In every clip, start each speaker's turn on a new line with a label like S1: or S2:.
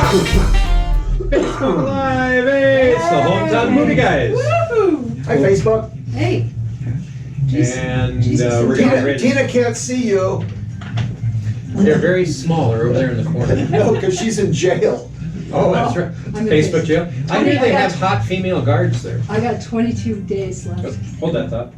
S1: Facebook Live, hey, it's the Hometown Movie Guys.
S2: Woo-hoo.
S3: Hi, Facebook.
S2: Hey.
S1: And we're
S3: Tina,
S1: getting ready.
S3: Tina can't see you.
S1: They're very small. They're over there in the corner.
S3: No, because she's in jail.
S1: Oh, that's right.
S2: I'm in
S1: Facebook jail. I hear they have hot female guards there.
S2: I got 22 days left.
S1: Hold that thought.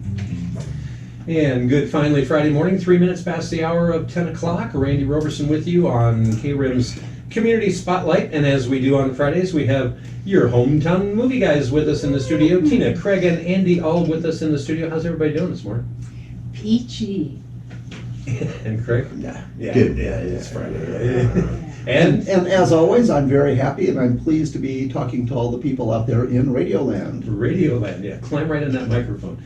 S1: And good, finally, Friday morning, 3 minutes past the hour of 10 o'clock. Randy Roberson with you on KRIM's Community Spotlight. And as we do on Fridays, we have your Hometown Movie Guys with us in the studio. Tina, Craig, and Andy all with us in the studio. How's everybody doing this morning?
S2: Peachy.
S1: And Craig?
S3: Yeah.
S4: Good.
S3: Yeah, it's Friday.
S1: And
S4: as always, I'm very happy and I'm pleased to be talking to all the people out there in Radioland.
S1: Radioland, yeah. Climb right in that microphone.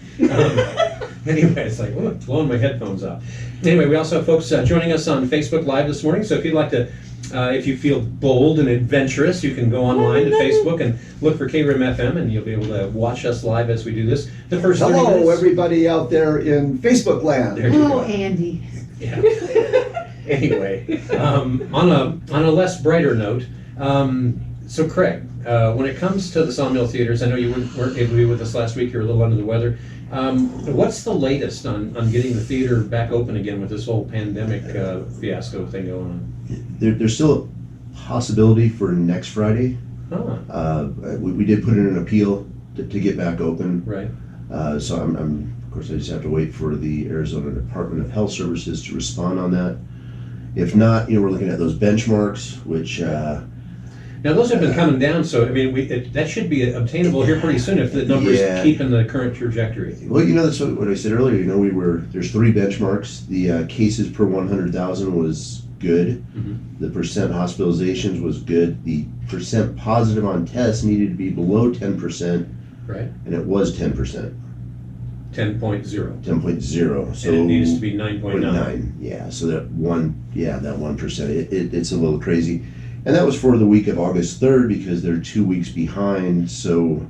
S1: Anyway, it's like, oh, blowing my headphones off. Anyway, we also have folks joining us on Facebook Live this morning. So if you'd like to, if you feel bold and adventurous, you can go online to Facebook and look for KRIM FM, and you'll be able to watch us live as we do this. The first 30
S4: Hello,
S1: minutes.
S4: everybody out there in Facebook land.
S1: There you
S2: Oh,
S1: go.
S2: Andy.
S1: Yeah. Anyway, on a less brighter note, so Craig, when it comes to the Sawmill Theaters, I know you weren't able to be with us last week. You're a little under the weather. What's the latest on getting the theater back open again with this whole pandemic fiasco thing going on?
S4: There's still a possibility for next Friday.
S1: Oh,
S4: We did put in an appeal to get back open.
S1: right.
S4: So of course, I just have to wait for the Arizona Department of Health Services to respond on that. If not, we're looking at those benchmarks, which
S1: Now those have been coming down, so I mean, that should be obtainable here pretty soon if the numbers keep in the current trajectory.
S4: well, that's what I said earlier. There's 3 benchmarks. The cases per 100,000 was good.
S1: Mhm.
S4: The percent hospitalizations was good. The percent positive on tests needed to be below 10%,
S1: Right.
S4: and it was 10%,
S1: 10.0.
S4: 10.0. So
S1: And it needs to be 9.9.
S4: 9. Yeah. So that 1%. It's a little crazy, and that was for the week of August 3rd because they're 2 weeks behind. So.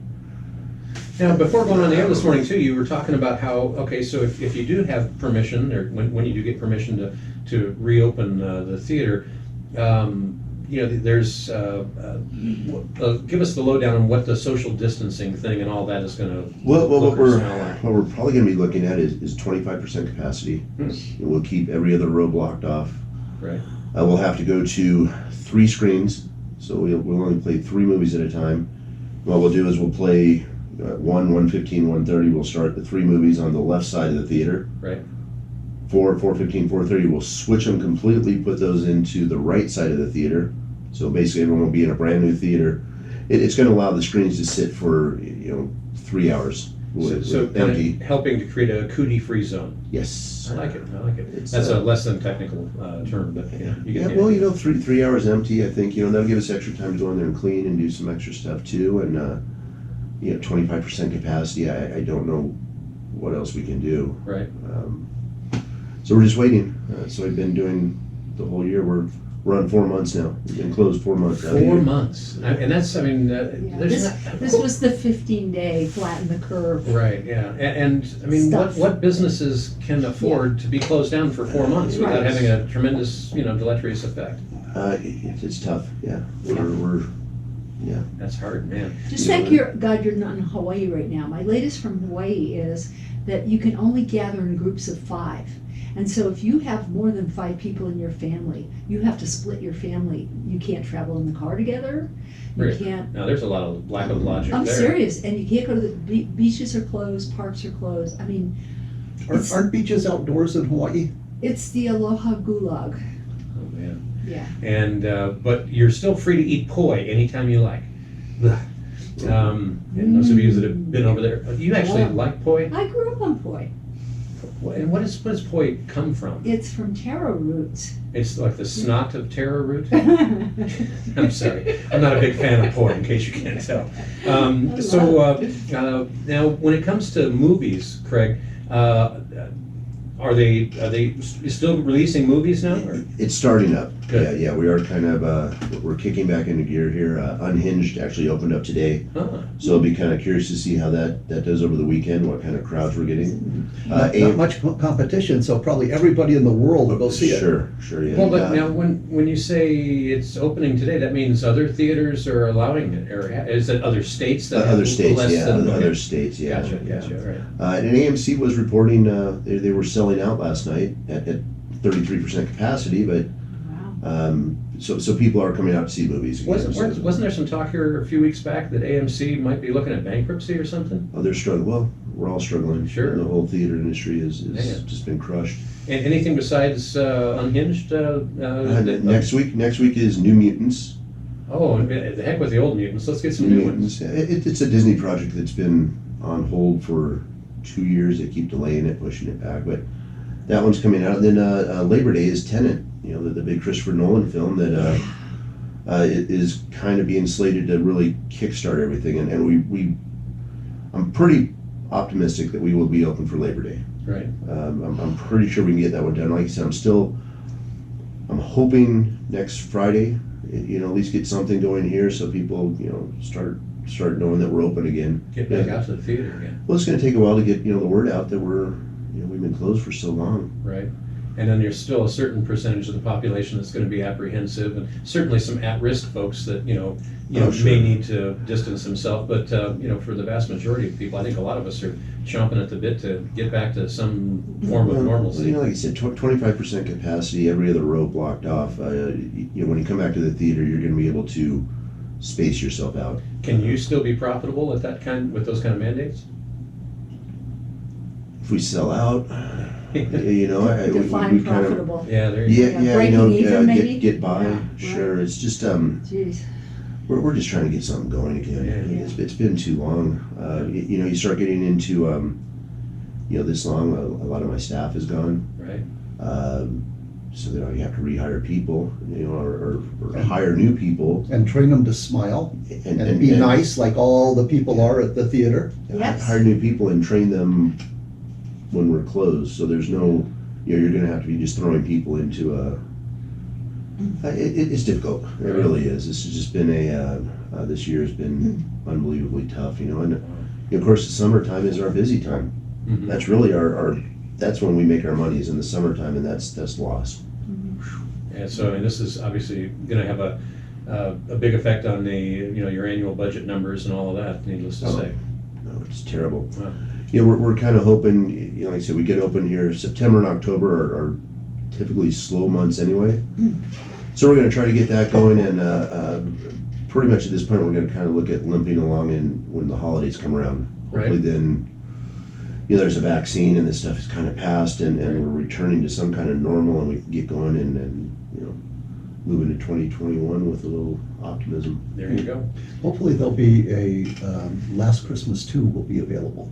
S1: Now, before going on the air this morning too, you were talking about how, okay, so if you do have permission, or when you do get permission to reopen the theater, there's, give us the lowdown on what the social distancing thing and all that is going to
S4: Well,
S1: look or smell like.
S4: what we're probably going to be looking at is 25% capacity. And we'll keep every other row blocked off.
S1: Right.
S4: We'll have to go to 3 screens, so we'll only play 3 movies at a time. What we'll do is we'll play 1:15, 1:30. We'll start the 3 movies on the left side of the theater.
S1: Right.
S4: 4:15, 4:30. We'll switch them completely, put those into the right side of the theater. So basically, everyone will be in a brand new theater. It's going to allow the screens to sit for 3 hours
S1: So kind
S4: empty.
S1: of helping to create a cootie-free zone.
S4: Yes.
S1: I like it.
S4: It's,
S1: That's a less than technical term, but yeah, you get the
S4: well,
S1: idea.
S4: 3 hours empty. I think that'll give us extra time to go in there and clean and do some extra stuff too. And 25% capacity. I don't know what else we can do.
S1: Right.
S4: So we're just waiting. So I've been doing the whole year. We're on 4 months now. We've been closed 4 months.
S1: 4 months, and that's there's
S2: This was the 15-day flatten the curve.
S1: Right, yeah, and I mean,
S2: Stuff.
S1: what businesses can afford to be closed down for 4 months without
S2: Right.
S1: having a tremendous, deleterious effect?
S4: It's tough. Yeah. Yeah.
S1: That's hard, man.
S2: Just thank God you're not in Hawaii right now. My latest from Hawaii is that you can only gather in groups of 5. And so if you have more than 5 people in your family, you have to split your family. You can't travel in the car together. You
S1: Really?
S2: can't.
S1: Now, there's a lot of lack of logic
S2: I'm
S1: there.
S2: serious. And you can't go to the beaches are closed, parks are closed. I mean,
S3: Aren't beaches outdoors in Hawaii?
S2: it's the aloha gulag.
S1: Oh, man.
S2: Yeah.
S1: And, but you're still free to eat poi anytime you like. And those of you that have been over there, you actually
S2: Yeah.
S1: like poi?
S2: I grew up on poi.
S1: And what does poi come from?
S2: It's from taro roots.
S1: It's like the snot of taro root? I'm sorry, I'm not a big fan of poi, in case you can't tell. Now, when it comes to movies, Craig, are they still releasing movies now? Or?
S4: It's starting up.
S1: Good.
S4: Yeah, we are kind of, we're kicking back into gear here. Unhinged actually opened up today,
S1: Ah,
S4: so I'll be kind of curious to see how that does over the weekend, what kind of crowds we're getting.
S3: Not much competition, so probably everybody in the world will go see it.
S4: Sure, yeah.
S1: well, but now when you say it's opening today, that means other theaters are allowing it, or is it other states that have
S4: Other states,
S1: less
S4: yeah,
S1: than?
S4: other states, yeah.
S1: Gotcha,
S4: yeah.
S1: all right.
S4: And AMC was reporting they were selling out last night at 33% capacity, but
S2: Wow.
S4: so people are coming out to see movies again.
S1: Wasn't there some talk here a few weeks back that AMC might be looking at bankruptcy or something?
S4: Oh, they're struggling. Well, we're all struggling.
S1: Sure.
S4: The whole theater industry is
S1: Yeah.
S4: just been crushed.
S1: And anything besides Unhinged?
S4: Next week is New Mutants.
S1: Oh, and the heck with the old mutants. Let's get some new ones.
S4: It's a Disney project that's been on hold for 2 years. They keep delaying it, pushing it back, but that one's coming out. And then Labor Day is Tenet. You know, the big Christopher Nolan film that it is kind of being slated to really kickstart everything. And I'm pretty optimistic that we will be open for Labor Day.
S1: Right.
S4: I'm pretty sure we can get that one done. Like I said, I'm hoping next Friday, you know, at least get something going here so people, you know, start knowing that we're open again.
S1: Get back out to the theater again.
S4: Well, it's going to take a while to get, you know, the word out that we've been closed for so long.
S1: Right. And then there's still a certain percentage of the population that's going to be apprehensive, and certainly some at-risk folks that
S4: Oh, sure.
S1: may need to distance themselves. But for the vast majority of people, I think a lot of us are chomping at the bit to get back to some form of
S4: Well,
S1: normalcy.
S4: you know, like I said, 25% capacity, every other row blocked off. You know, when you come back to the theater, you're going to be able to space yourself out.
S1: Can you still be profitable at with those kind of mandates?
S4: If we sell out, you know,
S2: Define
S4: we kind of.
S2: profitable.
S1: Yeah, there you
S4: Yeah,
S2: Yeah,
S4: you know,
S2: breaking even, maybe?
S4: get by.
S2: Yeah,
S4: Sure, it's just
S2: Jeez.
S4: we're just trying to get something going again.
S1: Yeah.
S4: It's been too long. You know, you start getting into you know, this long. A lot of my staff is gone,
S1: Right.
S4: so you know you have to rehire people, you know, or hire new people
S3: And train them to smile and be nice like all the people are at the theater.
S2: Yes.
S4: Hire new people and train them when we're closed. So there's no, you know, you're going to have to be just throwing people into a. It's difficult. It really is. This has just been this year has been unbelievably tough. You know, and of course the summertime is our busy time.
S1: Mhm.
S4: That's really our that's when we make our money is in the summertime, and that's lost.
S1: And so, and this is obviously going to have a big effect on the your annual budget numbers and all of that. Needless to
S4: Oh.
S1: say.
S4: No, it's terrible.
S1: Wow.
S4: You know, we're kind of hoping. You know, like I said, we get open here. September and October are typically slow months anyway. So we're going to try to get that going, and pretty much at this point, we're going to kind of look at limping along in when the holidays come around. Hopefully,
S1: Right.
S4: then, you know, there's a vaccine and this stuff is kind of passed, and we're returning to some kind of normal, and we can get going and you know, move into 2021 with a little optimism.
S1: There you go.
S3: Hopefully there'll be a Last Christmas 2 will be available.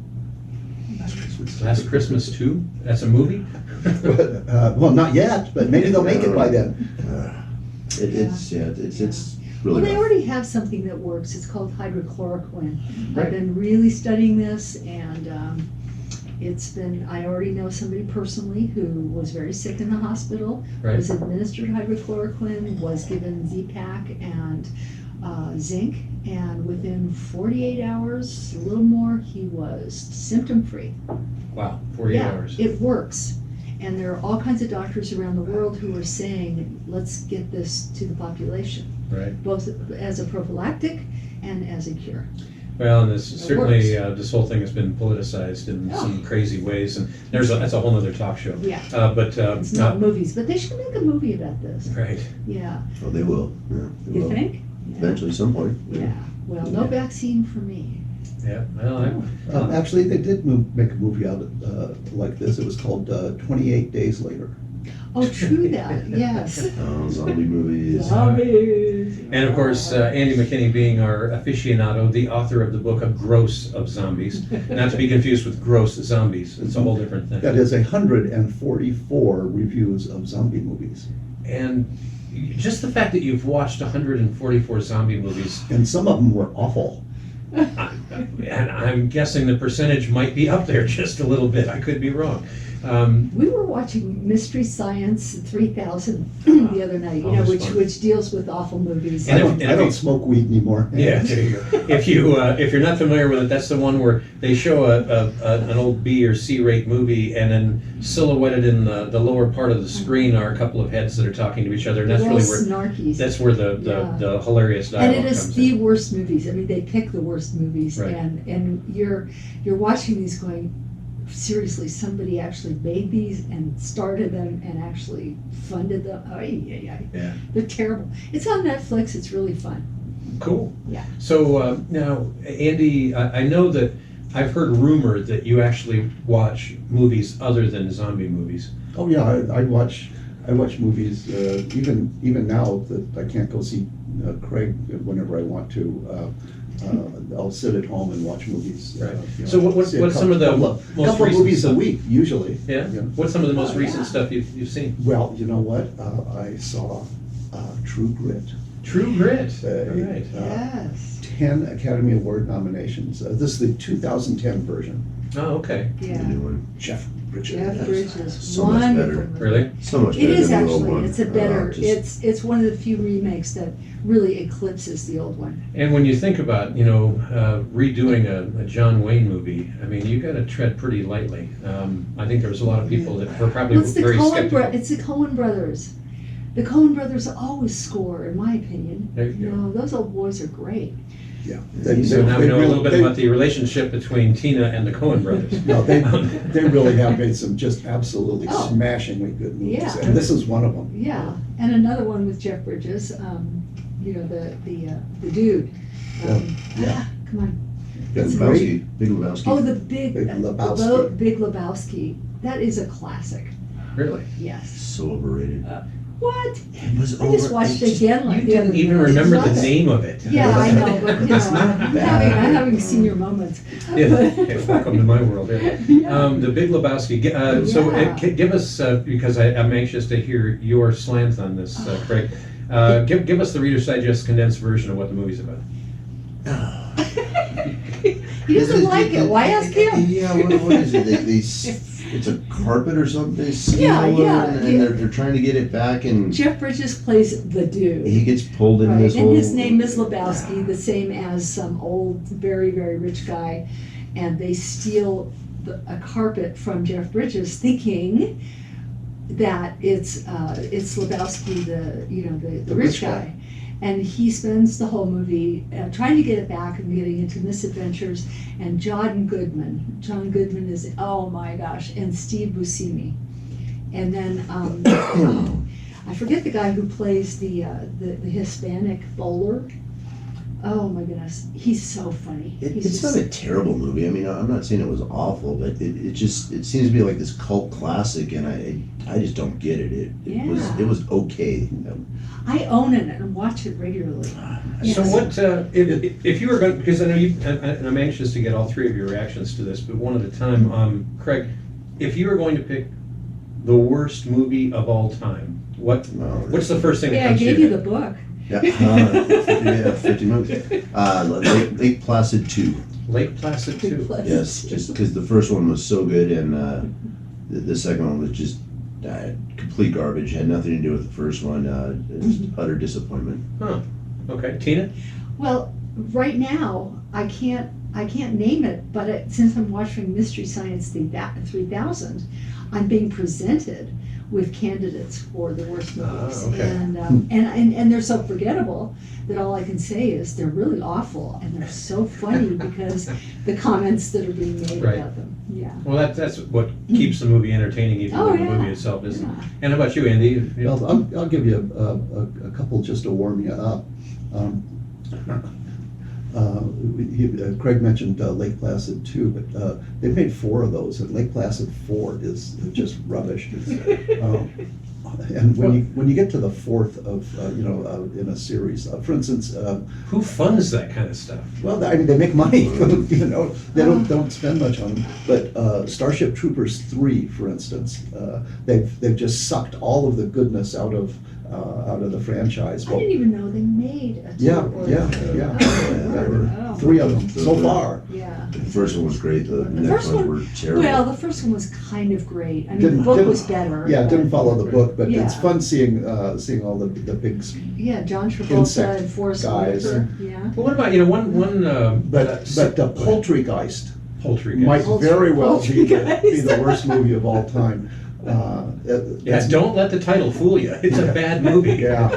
S1: Last Christmas 2? That's a movie?
S3: Well, not yet, but maybe they'll make it by then.
S4: It's
S2: Well,
S4: really
S2: they
S4: rough.
S2: already have something that works. It's called hydrochloroquine.
S1: Right.
S2: I've been really studying this, and I already know somebody personally who was very sick in the hospital,
S1: Right.
S2: was administered hydrochloroquine, was given Z-Pak and zinc, and within 48 hours, a little more, he was symptom-free.
S1: Wow, 48 hours.
S2: It works. And there are all kinds of doctors around the world who are saying, let's get this to the population,
S1: Right.
S2: both as a prophylactic and as a cure.
S1: Well, and this certainly
S2: works.
S1: this whole thing has been politicized in
S2: Oh.
S1: some crazy ways, and that's a whole other talk show.
S2: Yeah.
S1: But
S2: It's not movies, but they should make a movie about this.
S1: right.
S2: Yeah.
S4: Oh, they will. Yeah, they
S2: You
S4: will.
S2: think? Yeah.
S4: Eventually, some point.
S2: Yeah. Well, no vaccine for me.
S1: Yeah. Well,
S3: Actually, they did make a movie out like this. It was called 28 Days Later.
S2: Oh, true that. Yes.
S4: Oh, zombie movies.
S2: Zombies.
S1: and of course, Andy McKinney being our aficionado, the author of the book A Gross of Zombies, not to be confused with Gross Zombies. It's a whole different thing.
S3: That is 144 reviews of zombie movies.
S1: And just the fact that you've watched 144 zombie movies,
S3: And some of them were awful.
S1: and I'm guessing the percentage might be up there just a little bit. I could be wrong.
S2: We were watching Mystery Science 3000 the other night,
S1: Always
S2: which
S1: fun.
S2: which deals with awful movies.
S1: And
S3: I
S1: if
S3: don't
S1: you-
S3: smoke weed anymore.
S1: Yeah, there you go. If you're not familiar with it, that's the one where they show an old B or C rate movie, and then silhouetted in the lower part of the screen are a couple of heads that are talking to each other, and that's
S2: They're all
S1: really where
S2: snarky.
S1: the
S2: Yeah.
S1: hilarious
S2: And
S1: dialogue
S2: it is
S1: comes
S2: the
S1: in.
S2: worst movies. I mean, they pick the worst movies,
S1: Right.
S2: and you're watching these going, seriously, somebody actually made these and started them and actually funded them.
S1: Yeah.
S2: They're terrible. It's on Netflix. It's really fun.
S1: Cool.
S2: Yeah.
S1: So now, Andy, I know that I've heard rumored that you actually watch movies other than zombie movies.
S3: Oh yeah, I watch movies even now that I can't go see Craig whenever I want to. I'll sit at home and watch movies.
S1: Right. So what's
S3: see a
S1: some of the
S3: couple
S1: most
S3: couple
S1: recent
S3: movies a
S1: stuff?
S3: week usually.
S1: Yeah.
S3: Yeah.
S1: What's some of the most
S2: Oh,
S1: recent
S2: yeah.
S1: stuff you've seen?
S3: Well, you know what? I saw True Grit.
S1: True Grit.
S3: Uh,
S1: All right.
S2: Yes.
S3: 10 Academy Award nominations. This is the 2010 version.
S1: Oh, okay.
S4: The
S2: Yeah.
S4: new one.
S3: Jeff Bridges.
S2: Jeff Bridges.
S4: So much
S2: Wonderful
S4: better.
S2: movie.
S1: Really?
S4: So much
S2: It
S4: better
S2: is
S4: than the old
S2: actually.
S4: one.
S2: It's a better.
S4: Just-
S2: It's one of the few remakes that really eclipses the old one.
S1: And when you think about, redoing a John Wayne movie, I mean, you got to tread pretty lightly. I think there was a lot of people that were probably
S2: Well, it's the
S1: very
S2: Coen
S1: skeptical.
S2: It's the Coen brothers. The Coen brothers always score, in my opinion.
S1: There you go.
S2: Those old boys are great.
S3: Yeah.
S1: So now we know a
S3: really-
S1: little bit about the relationship between Tina and the Coen brothers.
S3: No, they really have made some just absolutely
S2: Oh.
S3: smashingly good movies,
S2: Yeah.
S3: and this is one of them.
S2: Yeah, and another one with Jeff Bridges. The dude.
S3: Yeah.
S2: Come on.
S3: It's
S2: It's
S3: great.
S4: Big Lebowski.
S2: Oh, the Big
S3: Big Lebowski.
S2: Big Lebowski. That is a classic.
S1: Really?
S2: Yes.
S4: So overrated.
S2: What?
S4: It was
S2: I just watched it again like
S1: You
S2: the other
S1: didn't even
S2: night.
S1: remember the
S2: Love it.
S1: name of it.
S2: Yeah, I know, but
S4: It's not
S2: I'm
S4: bad.
S2: having senior moments.
S1: Yeah, hey, welcome to my world. Yeah.
S2: Yeah.
S1: The Big Lebowski. Give us, because I'm anxious to hear your slant on this, Craig. Give us the Reader's Digest condensed version of what the movie's about.
S2: He doesn't like it. Why ask him?
S4: Yeah, what is it? It's a carpet or something. They steal
S2: Yeah,
S4: it,
S2: yeah,
S4: and
S2: yeah.
S4: they're trying to get it back, and
S2: Jeff Bridges plays the dude.
S4: he gets pulled into
S2: Right,
S4: this
S2: and
S4: whole.
S2: his name is Lebowski, the same as some old, very, very rich guy, and they steal a carpet from Jeff Bridges, thinking that it's Lebowski, the rich guy, and he spends the whole movie trying to get it back and getting into misadventures. And John Goodman is, oh my gosh, and Steve Buscemi, and then I forget the guy who plays the Hispanic bowler. Oh my goodness, he's so funny.
S4: It's not a terrible movie. I mean, I'm not saying it was awful, but it seems to be like this cult classic, and I just don't get it. It was okay.
S2: I own it and watch it regularly.
S1: So
S2: Yes.
S1: what, if you were going, because I know you, and I'm anxious to get all three of your reactions to this, but one at a time. Craig, if you were going to pick the worst movie of all time, what's the first thing that
S2: Yeah, I
S1: comes to
S2: gave
S1: your
S2: you
S1: head?
S2: the book.
S4: Yeah, 50 movies. Lake Placid 2.
S1: Lake Placid 2.
S4: Yes, just because the first one was so good, and the second one was just complete garbage. Had nothing to do with the first one. It was utter disappointment.
S1: Huh. Okay, Tina?
S2: Well, right now I can't name it, but since I'm watching Mystery Science 3000, I'm being presented with candidates for the worst movies,
S1: okay.
S2: and they're so forgettable that all I can say is they're really awful, and they're so funny because the comments that are being made
S1: Right.
S2: about them. Yeah.
S1: Well, that's what keeps the movie entertaining, even
S2: Oh,
S1: though the
S2: yeah.
S1: movie itself isn't.
S2: Yeah.
S1: And how about you, Andy?
S3: Well, I'll give you a couple just to warm you up. Craig mentioned Lake Placid 2, but they've made 4 of those, and Lake Placid 4 is just rubbish. And when you get to the 4th of in a series, for instance,
S1: Who funds that kind of stuff?
S3: well, I mean, they make money, they don't spend much on them. But Starship Troopers 3, for instance, they've just sucked all of the goodness out of the franchise.
S2: I didn't even know they made a two or
S3: Yeah.
S2: Oh.
S3: 3 of them so far.
S2: Yeah. Yeah.
S4: The first one was great, the next
S2: first
S4: ones
S2: one-
S4: were terrible.
S2: Well, the first one was kind of great. I mean,
S3: Didn't-
S2: the book
S3: didn't-
S2: was better.
S3: Yeah, it didn't
S2: but-
S3: follow the book, but it's
S2: Yeah.
S3: fun seeing all the big,
S2: Yeah, John Travolta
S3: insect
S2: and Forrest
S3: guys.
S2: Whitaker, yeah.
S1: Well, what about, one,
S3: but Poultrygeist
S1: Poultry
S3: might
S1: guys.
S3: very well be
S2: Poultrygeist.
S3: the worst movie of all time.
S1: Yeah,
S3: That's-
S1: don't let the title fool you. It's a bad movie.
S3: Yeah.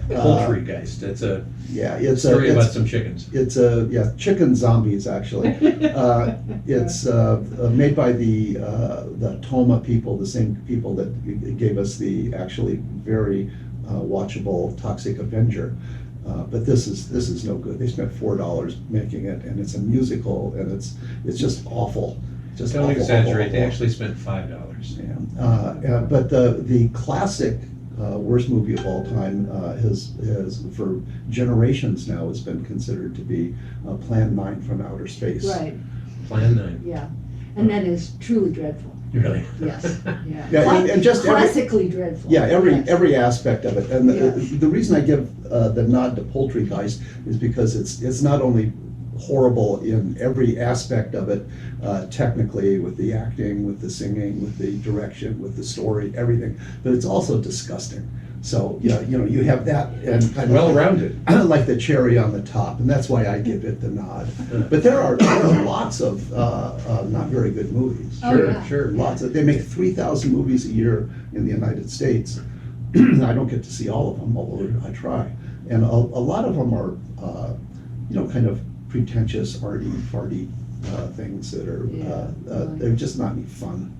S1: Poultrygeist. It's a
S3: Yeah, it's
S1: story about
S3: it's,
S1: some chickens.
S3: it's a, yeah, chicken zombies, actually. It's made by the Toma people, the same people that gave us the actually very watchable Toxic Avenger. But this is no good. They spent $4 making it, and it's a musical, and it's just awful. Just
S1: Don't
S3: awful,
S1: exaggerate.
S3: awful,
S1: They
S3: awful.
S1: actually spent $5.
S3: Yeah. But the classic worst movie of all time has for generations now has been considered to be Plan 9 from Outer Space.
S2: Right,
S1: Plan 9.
S2: yeah. And that is truly dreadful.
S1: Really?
S2: Yes, yeah.
S3: Yeah, and just every-
S2: classically dreadful.
S3: Yeah,
S2: Yes.
S3: every aspect of it. And
S2: Yes.
S3: the reason I give the nod to Poultrygeist is because it's not only horrible in every aspect of it, technically, with the acting, with the singing, with the direction, with the story, everything, but it's also disgusting. So, yeah, you have that and kind of
S1: Well-rounded.
S3: like the cherry on the top, and that's why I give it the nod. But there are lots of not very good movies.
S2: Oh,
S1: Sure,
S2: yeah.
S1: sure.
S3: Lots of, they make 3,000 movies a year in the United States. I don't get to see all of them, although I try. And a lot of them are, kind of pretentious, arty, farty things that are,
S2: Yeah.
S3: they're just not any fun.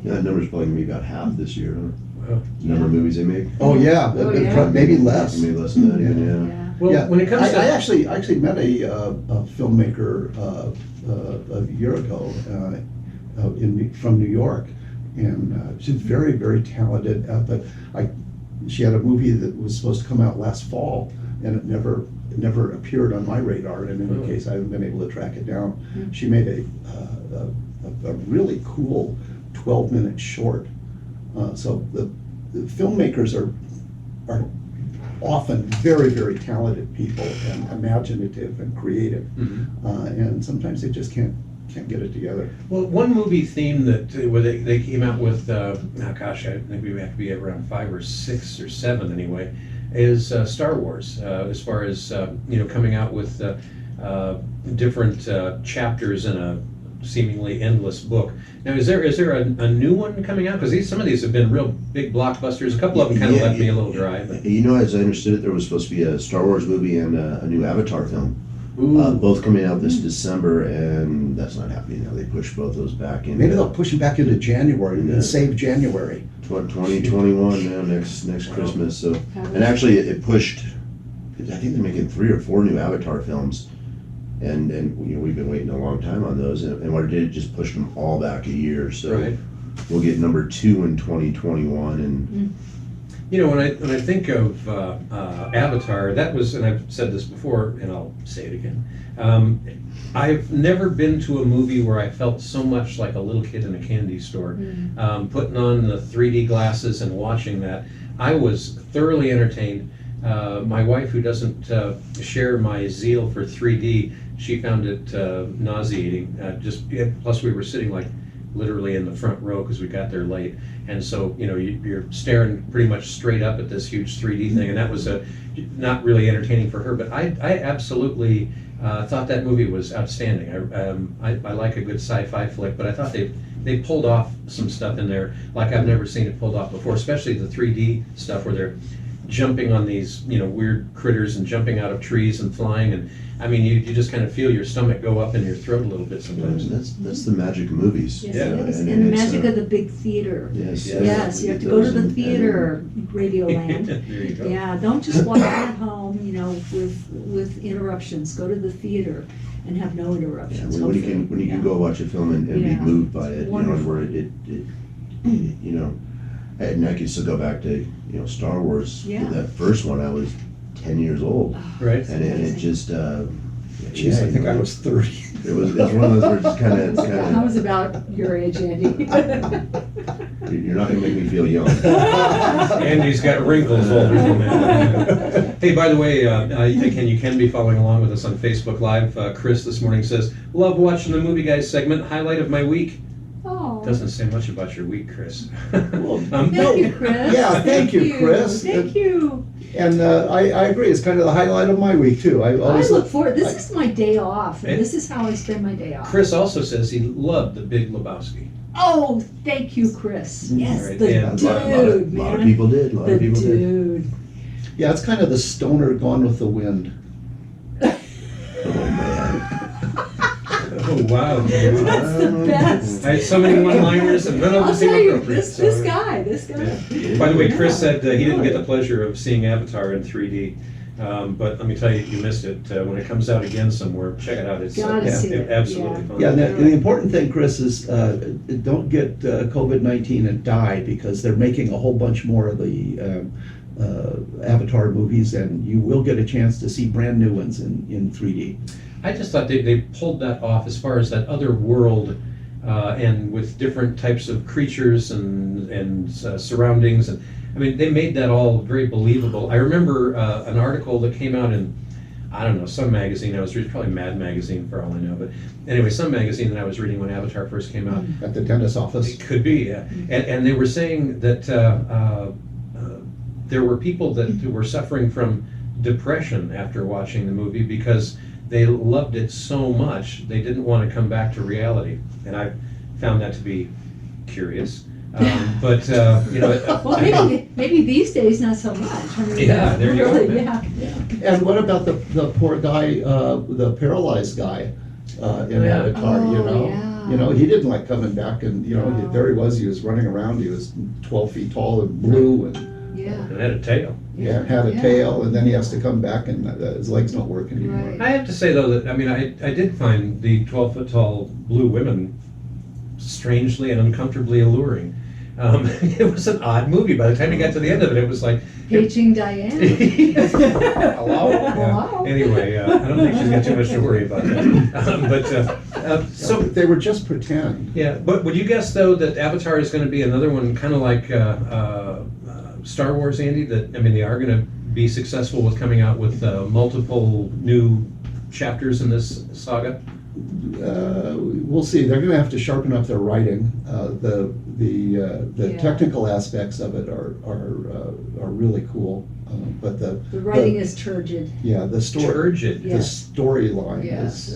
S4: Yeah, that number's probably gonna be about half this year, huh?
S1: Wow.
S4: The number of movies they make.
S3: Oh, yeah,
S2: Oh, yeah.
S3: maybe less.
S4: Maybe less than that even, yeah.
S2: Yeah.
S1: Well,
S3: Yeah,
S1: when it comes to
S3: I actually met a filmmaker a year ago from New York, and she's very, very talented. But she had a movie that was supposed to come out last fall, and it never appeared on my radar. And in
S1: Oh.
S3: any case, I haven't been able to track it down.
S2: Hmm.
S3: She made a really cool 12-minute short. So the filmmakers are often very, very talented people and imaginative and creative,
S1: Mhm.
S3: and sometimes they just can't get it together.
S1: Well, one movie theme that where they came out with, I think we have to be around 5 or 6 or 7 anyway, is Star Wars. As far as coming out with different chapters in a seemingly endless book. Now, is there a new one coming out? Because some of these have been real big blockbusters. A couple of them kind of left me a little dry. But
S4: As I understood it, there was supposed to be a Star Wars movie and a new Avatar film.
S1: Ooh.
S4: Both coming out this December, and that's not happening now. They pushed both those back in.
S3: Maybe they'll push it back into January
S4: Yeah.
S3: and save January.
S4: 2021 now, next Christmas. So, and actually, it pushed. I think they're making 3 or 4 new Avatar films, and we've been waiting a long time on those. And what it did, it just pushed them all back a year. So
S1: Right.
S4: we'll get number 2 in 2021, and
S1: When I think of Avatar, that was, and I've said this before, and I'll say it again. I've never been to a movie where I felt so much like a little kid in a candy store. Putting on the 3D glasses and watching that, I was thoroughly entertained. My wife, who doesn't share my zeal for 3D, she found it nauseating. Plus we were sitting like literally in the front row because we got there late, and so you're staring pretty much straight up at this huge 3D thing, and that was not really entertaining for her. But I absolutely thought that movie was outstanding. I like a good sci-fi flick, but I thought they pulled off some stuff in there like I've never seen it pulled off before, especially the 3D stuff where they're jumping on these weird critters and jumping out of trees and flying, and I mean you just kind of feel your stomach go up in your throat a little bit sometimes.
S4: that's the magic of movies.
S2: Yes,
S1: Yeah,
S2: it is.
S4: and
S2: And the
S4: it's,
S2: magic of the big theater.
S4: Yes,
S2: Yes, you have to go to the theater, Radio Land.
S1: There you go.
S2: Yeah, don't just watch it at home, with interruptions. Go to the theater and have no
S4: Yeah,
S2: interruptions.
S4: when you
S2: hopefully.
S4: can go watch a film and be
S2: Yeah.
S4: moved by it,
S2: Wonderful.
S4: where it and I can still go back to Star Wars.
S2: Yeah.
S4: That first one, I was 10 years old,
S1: Right.
S4: and it
S2: Amazing.
S4: just
S3: Jeez, I think I was 30.
S4: It's one of those where it's just kind
S2: I was
S4: of,
S2: about your age, Andy.
S4: you're not gonna make me feel young.
S1: Andy's got wrinkles older than that. Hey, by the way, you can be following along with us on Facebook Live. Chris this morning says, love watching the Movie Guys segment, highlight of my week.
S2: Oh.
S1: Doesn't say much about your week, Chris.
S3: Well,
S2: Thank you, Chris.
S3: Yeah, thank you, Chris.
S2: Thank you.
S3: And I agree, it's kind of the highlight of my week too. I
S2: I
S3: always
S2: look forward, this is my day off, and
S1: And-
S2: this is how I spend my day off.
S1: Chris also says he loved The Big Lebowski.
S2: Oh, thank you, Chris. Yes,
S1: Alright,
S2: the
S1: and
S2: dude,
S4: A lot of
S2: man.
S4: people did, a lot
S2: The
S4: of people did.
S2: dude.
S3: Yeah, it's kind of the stoner gone with the wind.
S4: Oh, man.
S1: Oh, wow.
S2: That's the best.
S1: I had so many one-liners and none of them
S2: I'll
S1: seem
S2: tell you,
S1: appropriate.
S2: this
S1: so-
S2: guy.
S1: Yeah. By the way, Chris said he didn't get the pleasure of seeing Avatar in 3D. But let me tell you, you missed it. When it comes out again somewhere, check it out. It's
S2: Gotta see it,
S1: absolutely
S2: yeah.
S1: fun.
S3: Yeah, the important thing, Chris, is don't get COVID-19 and die, because they're making a whole bunch more of the Avatar movies, and you will get a chance to see brand new ones in 3D.
S1: I just thought they pulled that off as far as that other world, and with different types of creatures and surroundings, and I mean they made that all very believable. I remember an article that came out in, I don't know, some magazine I was reading, probably Mad Magazine for all I know, but anyway, some magazine that I was reading when Avatar first came out.
S3: At the dentist's office.
S1: It could be, yeah. And they were saying that there were people that were suffering from depression after watching the movie because they loved it so much they didn't want to come back to reality. And I found that to be curious. But you know,
S2: Well, maybe these days not so much. I mean,
S1: Yeah, there you go,
S2: really,
S1: man.
S2: yeah.
S3: And what about the poor guy, the paralyzed guy in
S1: Yeah.
S3: Avatar?
S2: Oh, yeah.
S3: You know, he didn't like coming back, and
S2: No.
S3: there he was. He was running around. He was 12 feet tall and blue, and
S2: Yeah.
S1: it had a tail.
S3: had a
S2: Yeah.
S3: tail, and then he has to come back, and his legs don't work anymore.
S2: Right.
S1: I have to say though that I mean I did find the 12-foot tall blue women strangely and uncomfortably alluring. It was an odd movie. By the time you got to the end of it, it was like,
S2: Paging Diane.
S1: hello? Yeah.
S2: Hello?
S1: Anyway, I don't think she's got too much to worry about that.
S3: So
S1: So,
S3: they were just pretend.
S1: yeah, but would you guess though that Avatar is going to be another one kind of like Star Wars, Andy? That, I mean, they are going to be successful with coming out with multiple new chapters in this saga?
S3: We'll see. They're going to have to sharpen up their writing. The
S2: Yeah.
S3: technical aspects of it are really cool, but
S2: The writing is turgid.
S3: the story,
S1: Turgid.
S3: the
S2: Yeah.
S3: storyline
S2: Yes,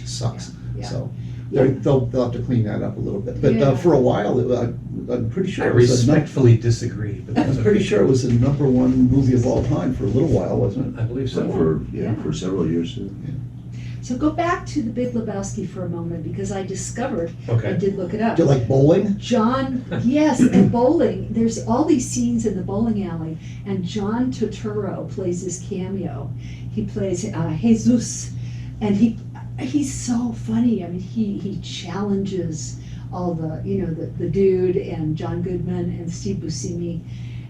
S3: sucks.
S2: Yeah.
S3: So
S2: Yeah.
S3: they'll have to clean that up a little bit. But
S2: Yeah.
S3: for a while, I'm pretty sure
S1: I
S3: it was
S1: respectfully disagree, but that's
S3: I'm pretty
S1: okay.
S3: sure it was the '1 movie of all time for a little while, wasn't
S1: I believe so.
S4: For several years.
S2: So go back to the Big Lebowski for a moment, because I discovered, I
S1: Okay.
S2: did look it up.
S3: it? Do you like bowling?
S2: John, yes, and bowling. There's all these scenes in the bowling alley, and John Turturro plays his cameo. He plays Jesus, and he's so funny. I mean, he challenges all the dude and John Goodman and Steve Buscemi,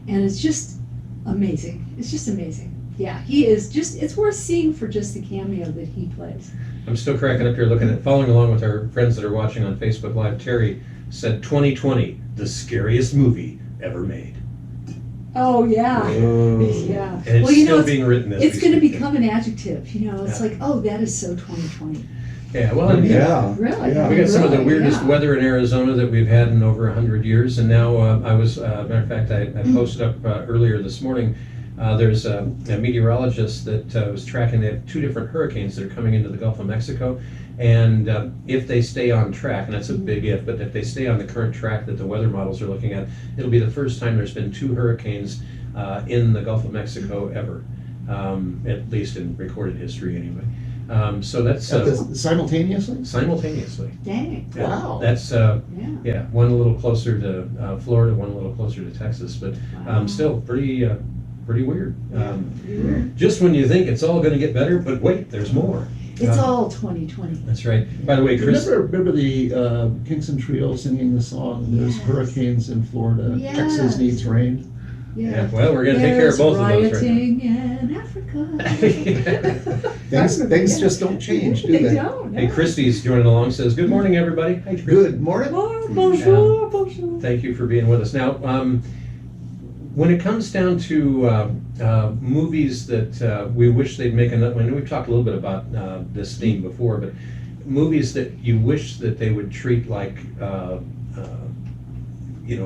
S2: and it's just amazing. It's just amazing. Yeah, he is just, it's worth seeing for just the cameo that he plays.
S1: I'm still cracking up here looking at, following along with our friends that are watching on Facebook Live. Terry said 2020, the scariest movie ever made.
S2: Oh, yeah.
S4: Oh.
S2: Yeah.
S1: And it's
S2: Well, you know,
S1: still being written as
S2: It's
S1: we
S2: going to
S1: speak.
S2: become an adjective, it's
S1: Yeah.
S2: like, oh, that is so 2020.
S1: Yeah, well, I mean,
S3: Yeah.
S2: Really?
S3: Yeah.
S1: we got some of the
S2: Really,
S1: weirdest
S2: yeah.
S1: weather in Arizona that we've had in over 100 years, and now I was, matter of fact, I posted up earlier this morning. There's a meteorologist that was tracking. They have two different hurricanes that are coming into the Gulf of Mexico, and if they stay on track, and that's a big if, but if they stay on the current track that the weather models are looking at, it'll be the first time there's been two hurricanes in the Gulf of Mexico ever, at least in recorded history anyway. So that's
S3: Simultaneously?
S1: simultaneously.
S2: Dang,
S1: Yeah.
S3: Wow.
S1: That's
S2: yeah.
S1: one a little closer to Florida, one a little closer to Texas, but
S2: Wow.
S1: still pretty weird.
S2: Weird.
S1: Just when you think it's all going to get better, but wait, there's more.
S2: It's
S1: Um,
S2: all 2020.
S1: That's right. By the way, Chris.
S3: Remember the Kingston Trio singing the song, "There's
S2: Yes.
S3: hurricanes in Florida,
S2: Yes.
S3: Texas needs rain"?
S2: Yeah.
S1: Well, we're gonna take care of both of those right now.
S2: Rioting in Africa.
S3: Things just don't change, do they?
S2: They don't.
S1: Hey,
S2: no.
S1: Christy's joining along, says, good morning, everybody. Hey, Christy.
S3: Good morning.
S2: Bonjour, bonjour.
S1: Thank you for being with us. Now, when it comes down to movies that we wish they'd make another, I know we've talked a little bit about this theme before, but movies that you wish that they would treat like,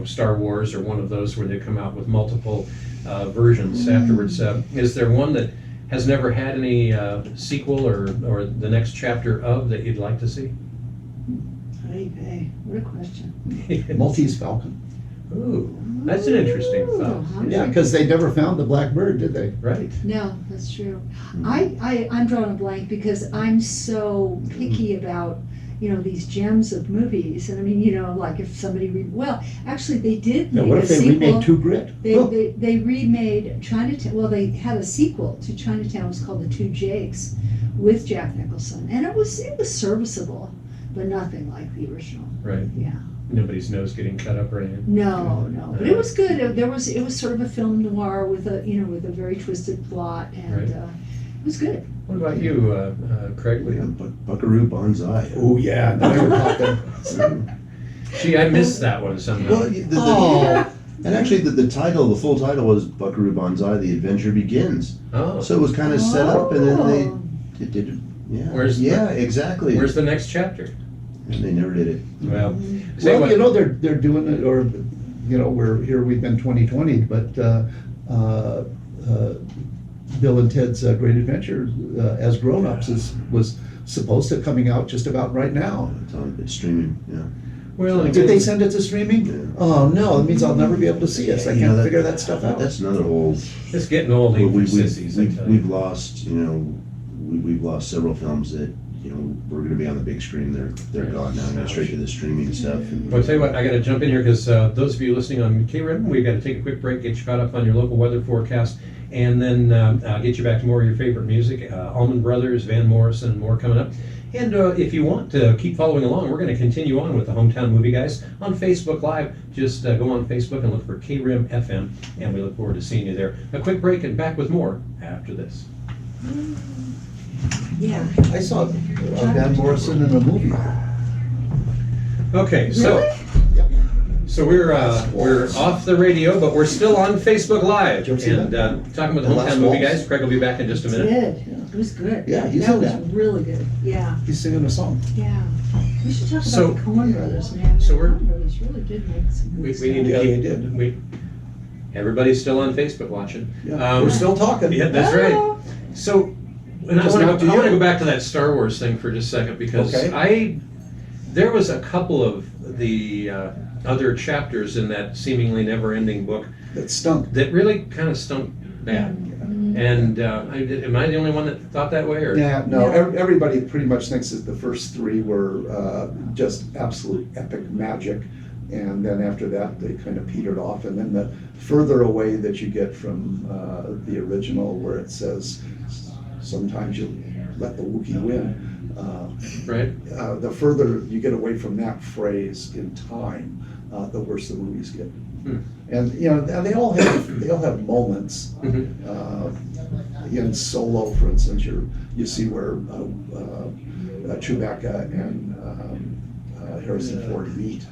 S1: Star Wars or one of those where they come out with multiple versions afterwards. Is there one that has never had any sequel or the next chapter of that you'd like to see?
S2: Hey, what a question.
S3: Maltese Falcon.
S1: Ooh, that's an interesting thought.
S3: Yeah, because they never found the black bird, did they?
S1: Right.
S2: No, that's true. I'm drawing a blank because I'm so picky about, these gems of movies. And I mean, like if somebody actually they did
S3: Now,
S2: make
S3: what
S2: a
S3: if they
S2: sequel.
S3: remade Two Grit? Huh.
S2: They remade Chinatown. Well, they had a sequel to Chinatown. It was called The Two Jakes with Jack Nicholson, and it was serviceable, but nothing like the original.
S1: Right.
S2: Yeah.
S1: Nobody's nose getting cut up or anything.
S2: No, but it was good. It was sort of a film noir with a very twisted plot, and
S1: Right.
S2: it was good.
S1: What about you, Craig? What do
S4: Yeah,
S1: you-
S4: Buckaroo Banzai.
S3: Oh, yeah, now you're talking.
S1: Gee, I missed that one somehow.
S4: Well,
S3: Oh,
S4: and actually, the full title was Buckaroo Banzai: The Adventure Begins.
S1: Oh,
S4: So it was kind of set up, and then
S2: Oh.
S4: they did. Yeah.
S1: Where's the-
S4: exactly.
S1: where's the next chapter?
S4: And they never did it.
S1: Well, say what-
S3: they're doing it, or, we're here, we've been 2020, but Bill and Ted's Great Adventure as grown-ups was supposed to coming out just about right now.
S4: It's streaming. Yeah.
S1: well, and
S3: Did they
S1: again,
S3: send it to streaming?
S4: Yeah.
S3: Oh, no, it means I'll never be able to see it. I
S4: You know,
S3: can't figure that stuff out.
S4: That's another whole.
S1: it's getting old, ain't we, sissies, I tell you.
S4: We've lost. We've lost several films that we're going to be on the big screen. They're gone now. Go straight to the streaming stuff. And,
S1: Well, I'll tell you what, I gotta jump in here, because those of you listening on K-Rib, we've gotta take a quick break, get you caught up on your local weather forecast, and then get you back to more of your favorite music. Allman Brothers, Van Morrison, and more coming up. And if you want to keep following along, we're gonna continue on with the Hometown Movie Guys on Facebook Live. Just go on Facebook and look for K-Rib FM, and we look forward to seeing you there. A quick break and back with more after this.
S2: Yeah.
S3: I saw Van Morrison in a movie.
S1: Okay, so.
S2: Really?
S3: Yep.
S1: So we're off the radio, but we're still on Facebook Live,
S3: Did you see
S1: and
S3: that?
S1: talking with the
S3: The Last
S1: Hometown Movie
S3: Waltz?
S1: Guys. Craig will be back in just a minute.
S2: It was good.
S3: Yeah, he's
S2: that
S3: in
S2: was
S3: that.
S2: really good. Yeah,
S3: He's singing a song.
S2: yeah. We should talk
S1: So-
S2: about the Coen Brothers, man.
S1: so
S2: The
S1: we're-
S2: Coen Brothers really did make some good
S1: We
S2: stuff.
S1: need to
S3: Yeah,
S1: keep.
S3: they did.
S1: Everybody's still on Facebook watching.
S3: Yeah, we're still talking.
S1: Yeah, that's
S2: Oh.
S1: right. So, and I
S3: Just
S1: want
S3: not to
S1: to
S3: you.
S1: go back to that Star Wars thing for just a second, because
S3: Okay.
S1: there was a couple of the other chapters in that seemingly never-ending book
S3: That stunk.
S1: that really kind of stunk bad. And am I the only one that thought that way, or?
S3: Yeah, no,
S2: No.
S3: everybody pretty much thinks that the first three were just absolute epic magic. And then after that, they kind of petered off. And then the further away that you get from the original, where it says, sometimes you let the Wookiee win,
S1: Right?
S3: the further you get away from that phrase in time, the worse the movies get.
S1: Hmm.
S3: And and they all have moments.
S1: Mhm.
S3: In Solo, for instance, you see where Chewbacca and Harrison Ford meet.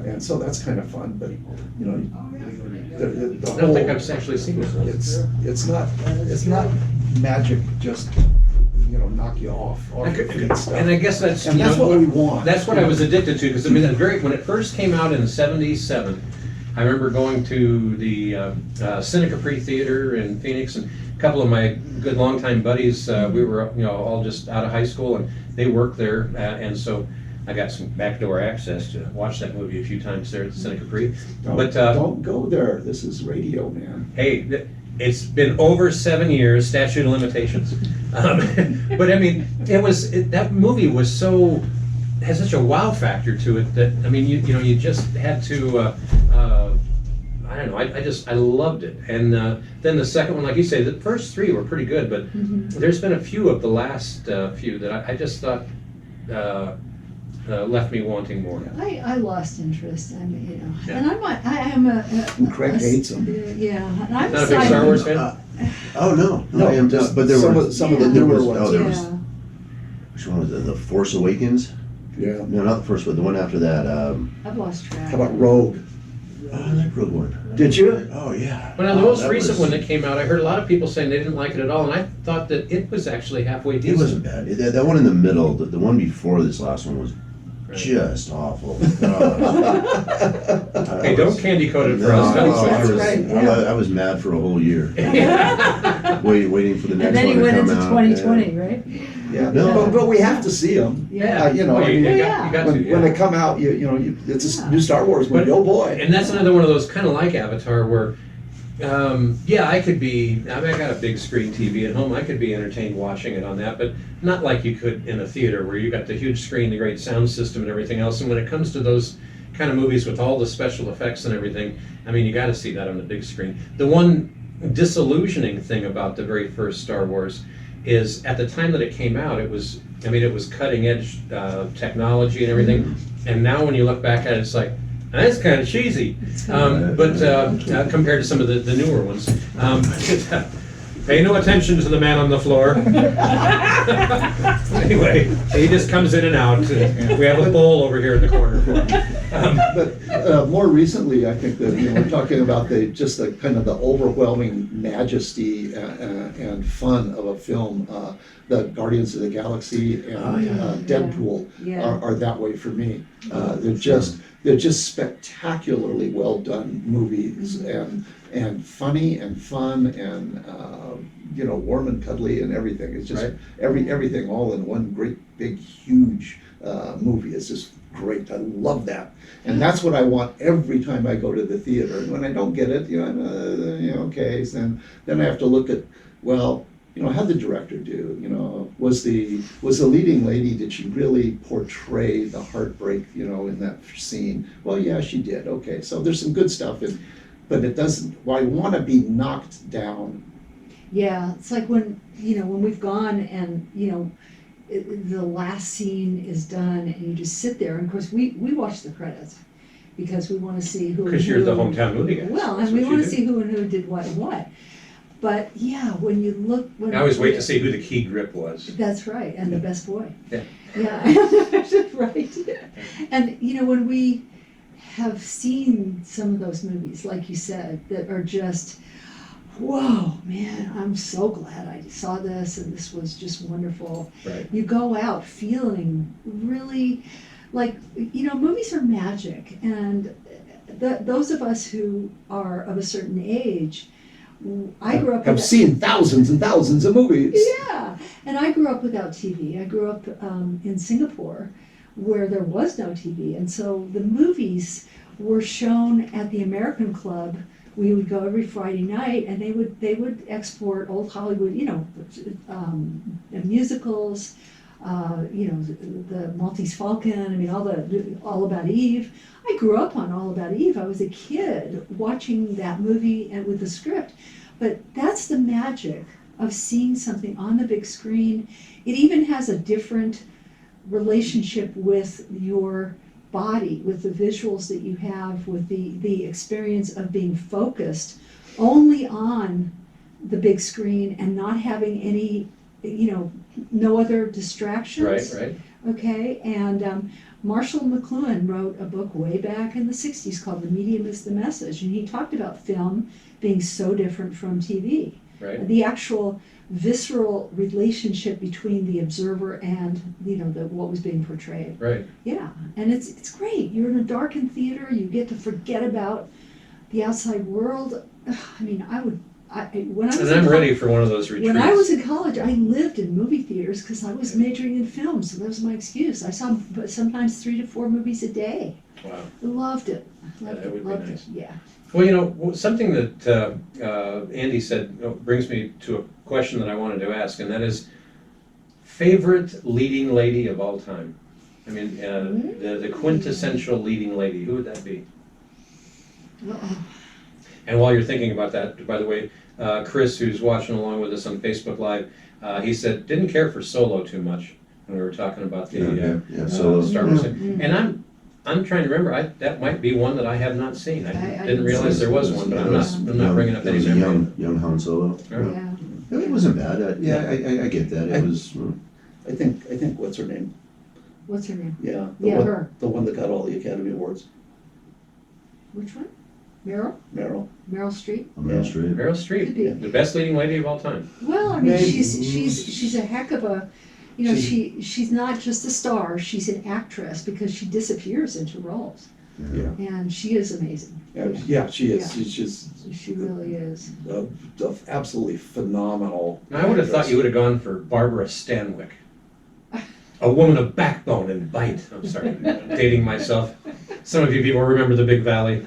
S3: And so that's kind of fun, but the
S1: I don't think
S3: whole,
S1: I've actually seen this.
S3: it's not magic just knock you off your feet stuff.
S1: And I guess that's,
S3: And that's what we want.
S1: That's what I was addicted to, because I mean, when it first came out in '77, I remember going to the Cine Capri Theater in Phoenix, and a couple of my good longtime buddies, we were all just out of high school, and they worked there, and so I got some backdoor access to watch that movie a few times there at the Cine Capri. But
S3: Don't go there. This is radio, man.
S1: hey, it's been over 7 years, statute of limitations. But I mean, that movie was has such a wow factor to it that, I mean, you just had to, I don't know, I loved it. And then the second one, like you say, the first three were pretty good, but there's been a few of the last few that I just thought, left me wanting more.
S2: I lost interest. I mean, you know,
S1: Yeah.
S2: and I am a
S3: And Craig hates them.
S2: Yeah, and I'm
S1: Not a big Star Wars fan?
S4: Oh, no.
S3: No,
S4: I am
S3: just
S4: not, but there were,
S3: some of the
S4: there
S3: newer
S4: was,
S3: ones.
S4: oh, there was,
S2: Yeah.
S4: which one was it? The Force Awakens?
S3: Yeah.
S4: No, not the first one, the one after that.
S2: I've lost track.
S3: How about Rogue?
S4: I like Rogue One.
S3: Did you?
S4: Oh, yeah.
S1: Well, now, the
S4: Oh,
S1: most
S4: that
S1: recent
S4: was-
S1: one that came out, I heard a lot of people saying they didn't like it at all, and I thought that it was actually halfway
S4: It
S1: decent.
S4: wasn't bad. That one in the middle, the one before this last one was
S1: Right.
S4: just awful. Oh.
S1: Hey, don't candy coat it for
S4: No,
S1: us. Don't
S4: I
S2: That's
S4: was-
S2: right, yeah.
S4: I was mad for a whole year,
S1: Yeah.
S4: waiting for the next
S2: And then
S4: one
S2: he
S4: to
S2: went
S4: come
S2: into
S4: out.
S2: 2020, right?
S3: Yeah,
S4: No.
S3: but we have to see them.
S2: Yeah.
S3: You know,
S1: Well,
S3: I mean,
S1: you got to,
S3: when
S1: yeah.
S3: they come out, it's a
S2: Yeah.
S3: new Star Wars movie.
S1: But-
S3: Oh boy!
S1: And that's another one of those kind of like Avatar where, yeah, I got a big screen TV at home. I could be entertained watching it on that, but not like you could in a theater where you got the huge screen, the great sound system, and everything else. And when it comes to those kind of movies with all the special effects and everything, I mean, you got to see that on the big screen. The one disillusioning thing about the very first Star Wars is at the time that it came out, it was cutting edge technology and everything. And now when you look back at it, it's like, that's kind of cheesy. But compared to some of the newer ones. Pay no attention to the man on the floor. Anyway, he just comes in and out. We have a bowl over here in the corner for him.
S3: But more recently, I think that we're talking about the kind of the overwhelming majesty and fun of a film. The Guardians of the Galaxy and
S4: Oh, yeah.
S3: Deadpool
S2: Yeah.
S3: are that way for me. They're just spectacularly well done movies and funny and fun and warm and cuddly and everything. It's just
S1: Right.
S3: everything all in one great big huge movie. It's just great. I love that, and that's what I want every time I go to the theater. And when I don't get it, okay, so then I have to look at, well, how'd the director do? Was the leading lady, did she really portray the heartbreak, in that scene? Well, yeah, she did. Okay, so there's some good stuff but it doesn't. Well, I want to be knocked down.
S2: Yeah, it's like when we've gone and, the last scene is done and you just sit there. And of course, we watch the credits because we want to see who.
S1: Because you're the hometown movie guy.
S2: Well,
S1: That's
S2: and we
S1: what you
S2: want to
S1: do.
S2: see who and who did what and what. But yeah, when you look.
S1: I always wait to see who the key grip was.
S2: That's right, and the best boy.
S1: Yeah.
S2: Yeah, right. And when we have seen some of those movies, like you said, that are just, whoa, man, I'm so glad I saw this, and this was just wonderful.
S1: Right.
S2: You go out feeling really like, movies are magic, and those of us who are of a certain age, I grew up
S3: Have seen thousands and thousands of movies.
S2: Yeah, and I grew up without TV. I grew up in Singapore, where there was no TV, and so the movies were shown at the American Club. We would go every Friday night, and they would export old Hollywood, musicals, the Maltese Falcon. I mean, All About Eve. I grew up on All About Eve. I was a kid watching that movie and with the script. But that's the magic of seeing something on the big screen. It even has a different relationship with your body, with the visuals that you have, with the experience of being focused only on the big screen and not having any, no other distractions.
S1: Right.
S2: Okay, and Marshall McLuhan wrote a book way back in the 60s called The Medium is the Message, and he talked about film being so different from TV.
S1: Right.
S2: The actual visceral relationship between the observer and what was being portrayed.
S1: Right.
S2: Yeah, and it's great. You're in a darkened theater. You get to forget about the outside world. I mean, when I was
S1: And I'm ready for one of those retreats.
S2: when I was in college, I lived in movie theaters because I was majoring in film, so that was my excuse. I saw sometimes 3 to 4 movies a day.
S1: Wow.
S2: I loved it.
S1: Yeah, that would be
S2: Loved
S1: nice.
S2: it. Yeah.
S1: Well, something that Andy said brings me to a question that I wanted to ask, and that is favorite leading lady of all time. I mean, the quintessential leading lady. Who would that be?
S2: Uh-oh.
S1: And while you're thinking about that, by the way, Chris, who's watching along with us on Facebook Live, he said didn't care for Solo too much, when we were talking about the
S4: Yeah, Solo.
S1: Star Wars.
S2: Mm.
S1: And I'm trying to remember. That might be one that I have not seen. I
S2: I
S1: didn't realize there was one, but I'm not bringing up
S4: That
S1: any
S4: was a
S1: memory.
S4: young Han Solo.
S2: Yeah.
S4: It wasn't bad. I get that. It was.
S3: I think what's her name?
S2: What's her name?
S3: Yeah.
S2: Yeah, her.
S3: The one that got all the Academy Awards,
S2: Which one? Meryl?
S3: Meryl.
S2: Meryl Streep?
S4: Meryl Streep.
S1: Meryl
S2: Could be.
S1: Streep, the best leading lady of all time.
S2: Well, I mean,
S3: Maybe.
S2: she's a heck of a, you know, she's not just a star, she's an actress because she disappears into roles.
S3: Yeah.
S2: And she is amazing.
S3: Yeah, she is.
S2: Yeah.
S3: She's just
S2: She really is.
S3: a absolutely phenomenal.
S1: Now, I would have thought
S3: actress.
S1: you would have gone for Barbara Stanwyck. A woman of backbone and bite. I'm sorry, I'm dating myself. Some of you people remember the Big Valley.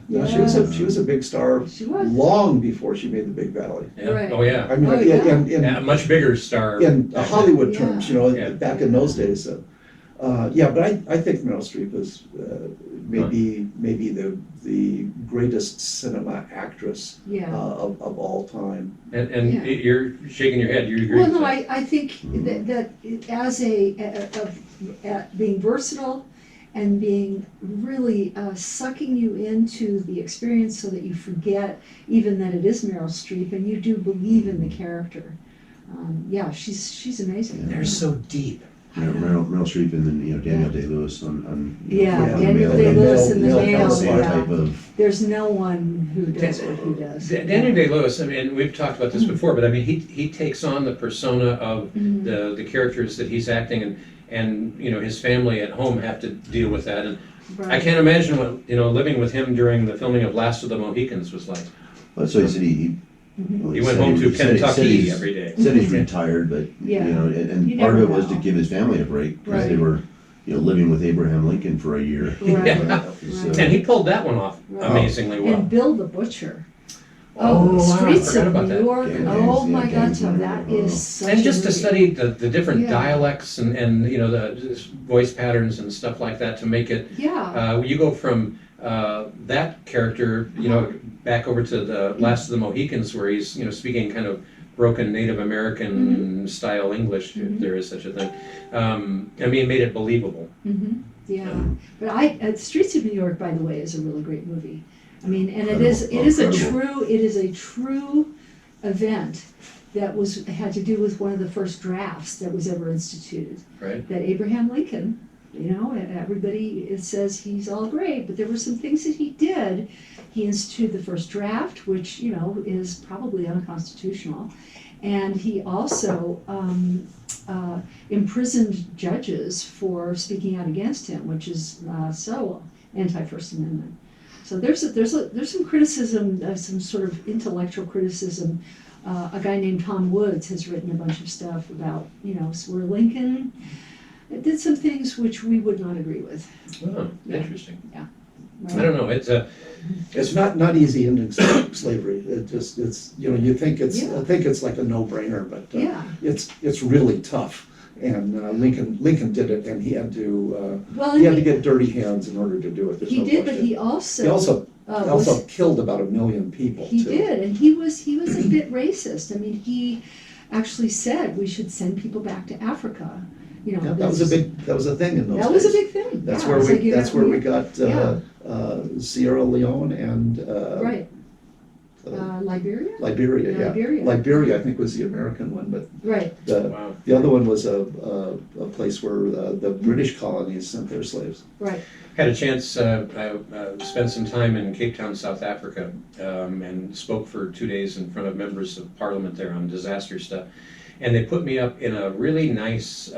S3: No,
S2: Yeah.
S3: she was a big star
S2: She was.
S3: long before she made the Big Valley.
S1: Yeah.
S2: Right.
S1: Oh yeah.
S3: I mean,
S2: Oh, yeah.
S1: Yeah, a much bigger star.
S3: in Hollywood
S2: Yeah.
S3: terms, you know,
S1: Yeah.
S3: back in those days. Yeah, but I think Meryl Streep is maybe the greatest cinema actress
S2: Yeah.
S3: of all time.
S1: And
S2: Yeah.
S1: you're shaking your head. You agree?
S2: Well,
S1: with
S2: no,
S1: that?
S2: I think that as being versatile and being really sucking you into the experience so that you forget even that it is Meryl Streep and you do believe in the character. Yeah, she's amazing.
S1: They're so deep.
S4: Meryl Streep and then Daniel Day-Lewis on
S2: Yeah,
S3: Yeah,
S2: Daniel
S3: Male-
S2: Day-Lewis in the
S3: Male-
S2: Male,
S3: Male-
S4: same
S2: yeah.
S4: type of.
S2: There's no one who does what he does.
S1: Daniel Day-Lewis, I mean, we've talked about this before, but I mean, he takes on the persona of the characters that he's acting, and his family at home have to deal with that. And I
S2: Right.
S1: can't imagine what living with him during the filming of Last of the Mohicans was like.
S4: That's why he said well,
S1: He went
S4: said
S1: home to
S4: said
S1: Kentucky
S4: he's-
S1: every day.
S4: Said he's retired, but
S2: Yeah.
S4: and
S2: You
S4: part of it
S2: never
S4: was to
S2: know.
S4: give his family a break because they
S2: Right.
S4: were living with Abraham Lincoln for a year.
S2: Right.
S1: Yeah.
S2: Right.
S1: And he pulled that one off
S2: Right.
S1: amazingly well.
S2: And Bill the Butcher.
S1: Oh, wow, I
S2: Streets
S1: forgot
S2: of
S1: about
S2: New
S1: that.
S2: York.
S4: Gangs,
S2: Oh
S4: yeah,
S2: my God,
S4: gangs
S2: Tom,
S4: and-
S2: that
S4: oh.
S2: is such
S1: And
S2: a
S1: just to
S2: movie.
S1: study the different
S2: Yeah.
S1: dialects and the voice patterns and stuff like that to make it.
S2: Yeah.
S1: You go from that character, back over to the Last of the Mohicans, where he's speaking kind of broken Native American style English, if there is such a thing. I mean, it made it believable.
S2: Yeah. But Streets of New York, by the way, is a really great movie. I mean, and it
S4: Incredible.
S2: is
S4: Incredible.
S2: it is a true event that had to do with one of the first drafts that was ever instituted.
S1: Right.
S2: That Abraham Lincoln, everybody says he's all great, but there were some things that he did. He instituted the first draft, which is probably unconstitutional, and he also imprisoned judges for speaking out against him, which is so anti-First Amendment. So there's some criticism, some sort of intellectual criticism. A guy named Tom Woods has written a bunch of stuff about where Lincoln did some things which we would not agree with.
S1: Oh,
S2: Yeah.
S1: interesting.
S2: Right?
S1: I don't know.
S3: It's not easy ending slavery. It's you think it's
S2: Yeah.
S3: I think it's like a no-brainer, but
S2: Yeah.
S3: it's really tough. And Lincoln did it, and he had to
S2: Well,
S3: he had
S2: and
S3: to get dirty hands in order to do it. There's
S2: he
S3: no
S2: did, but
S3: question.
S2: he also
S3: He also
S2: was,
S3: killed about 1 million people.
S2: he
S3: too.
S2: did, and he was a bit racist. I mean, he actually said we should send people back to Africa.
S3: Yeah, that was a thing in those days.
S2: That was a big thing.
S3: That's
S2: Yeah,
S3: where
S2: it's
S3: we
S2: like,
S3: that's where we got
S2: Yeah.
S3: Sierra Leone and
S2: Right. Liberia.
S3: Liberia. Yeah,
S2: Liberia.
S3: Liberia I think was the American one, but
S2: Right.
S1: Wow.
S3: the other one was a place where the British colonies sent their slaves.
S2: Right.
S1: Had a chance, I spent some time in Cape Town, South Africa, and spoke for 2 days in front of members of parliament there on disaster stuff. And they put me up in a really nice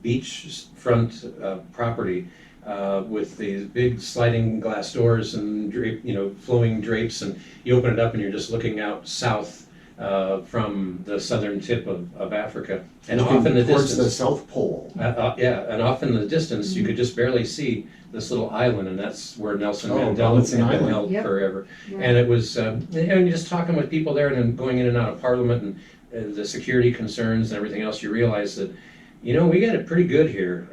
S1: beachfront property with these big sliding glass doors and flowing drapes, and you open it up and you're just looking out south from the southern tip of Africa. And off in the
S3: towards the
S1: distance,
S3: South Pole.
S1: and off in the distance, you could just barely see this little island, and that's where Nelson
S3: Oh,
S1: Mandela
S3: Robinson
S1: had been
S3: Island.
S1: held
S2: Yep.
S1: forever.
S2: Right.
S1: And it was, and just talking with people there, and then going in and out of Parliament, and the security concerns and everything else, you realize that, we got it pretty good here.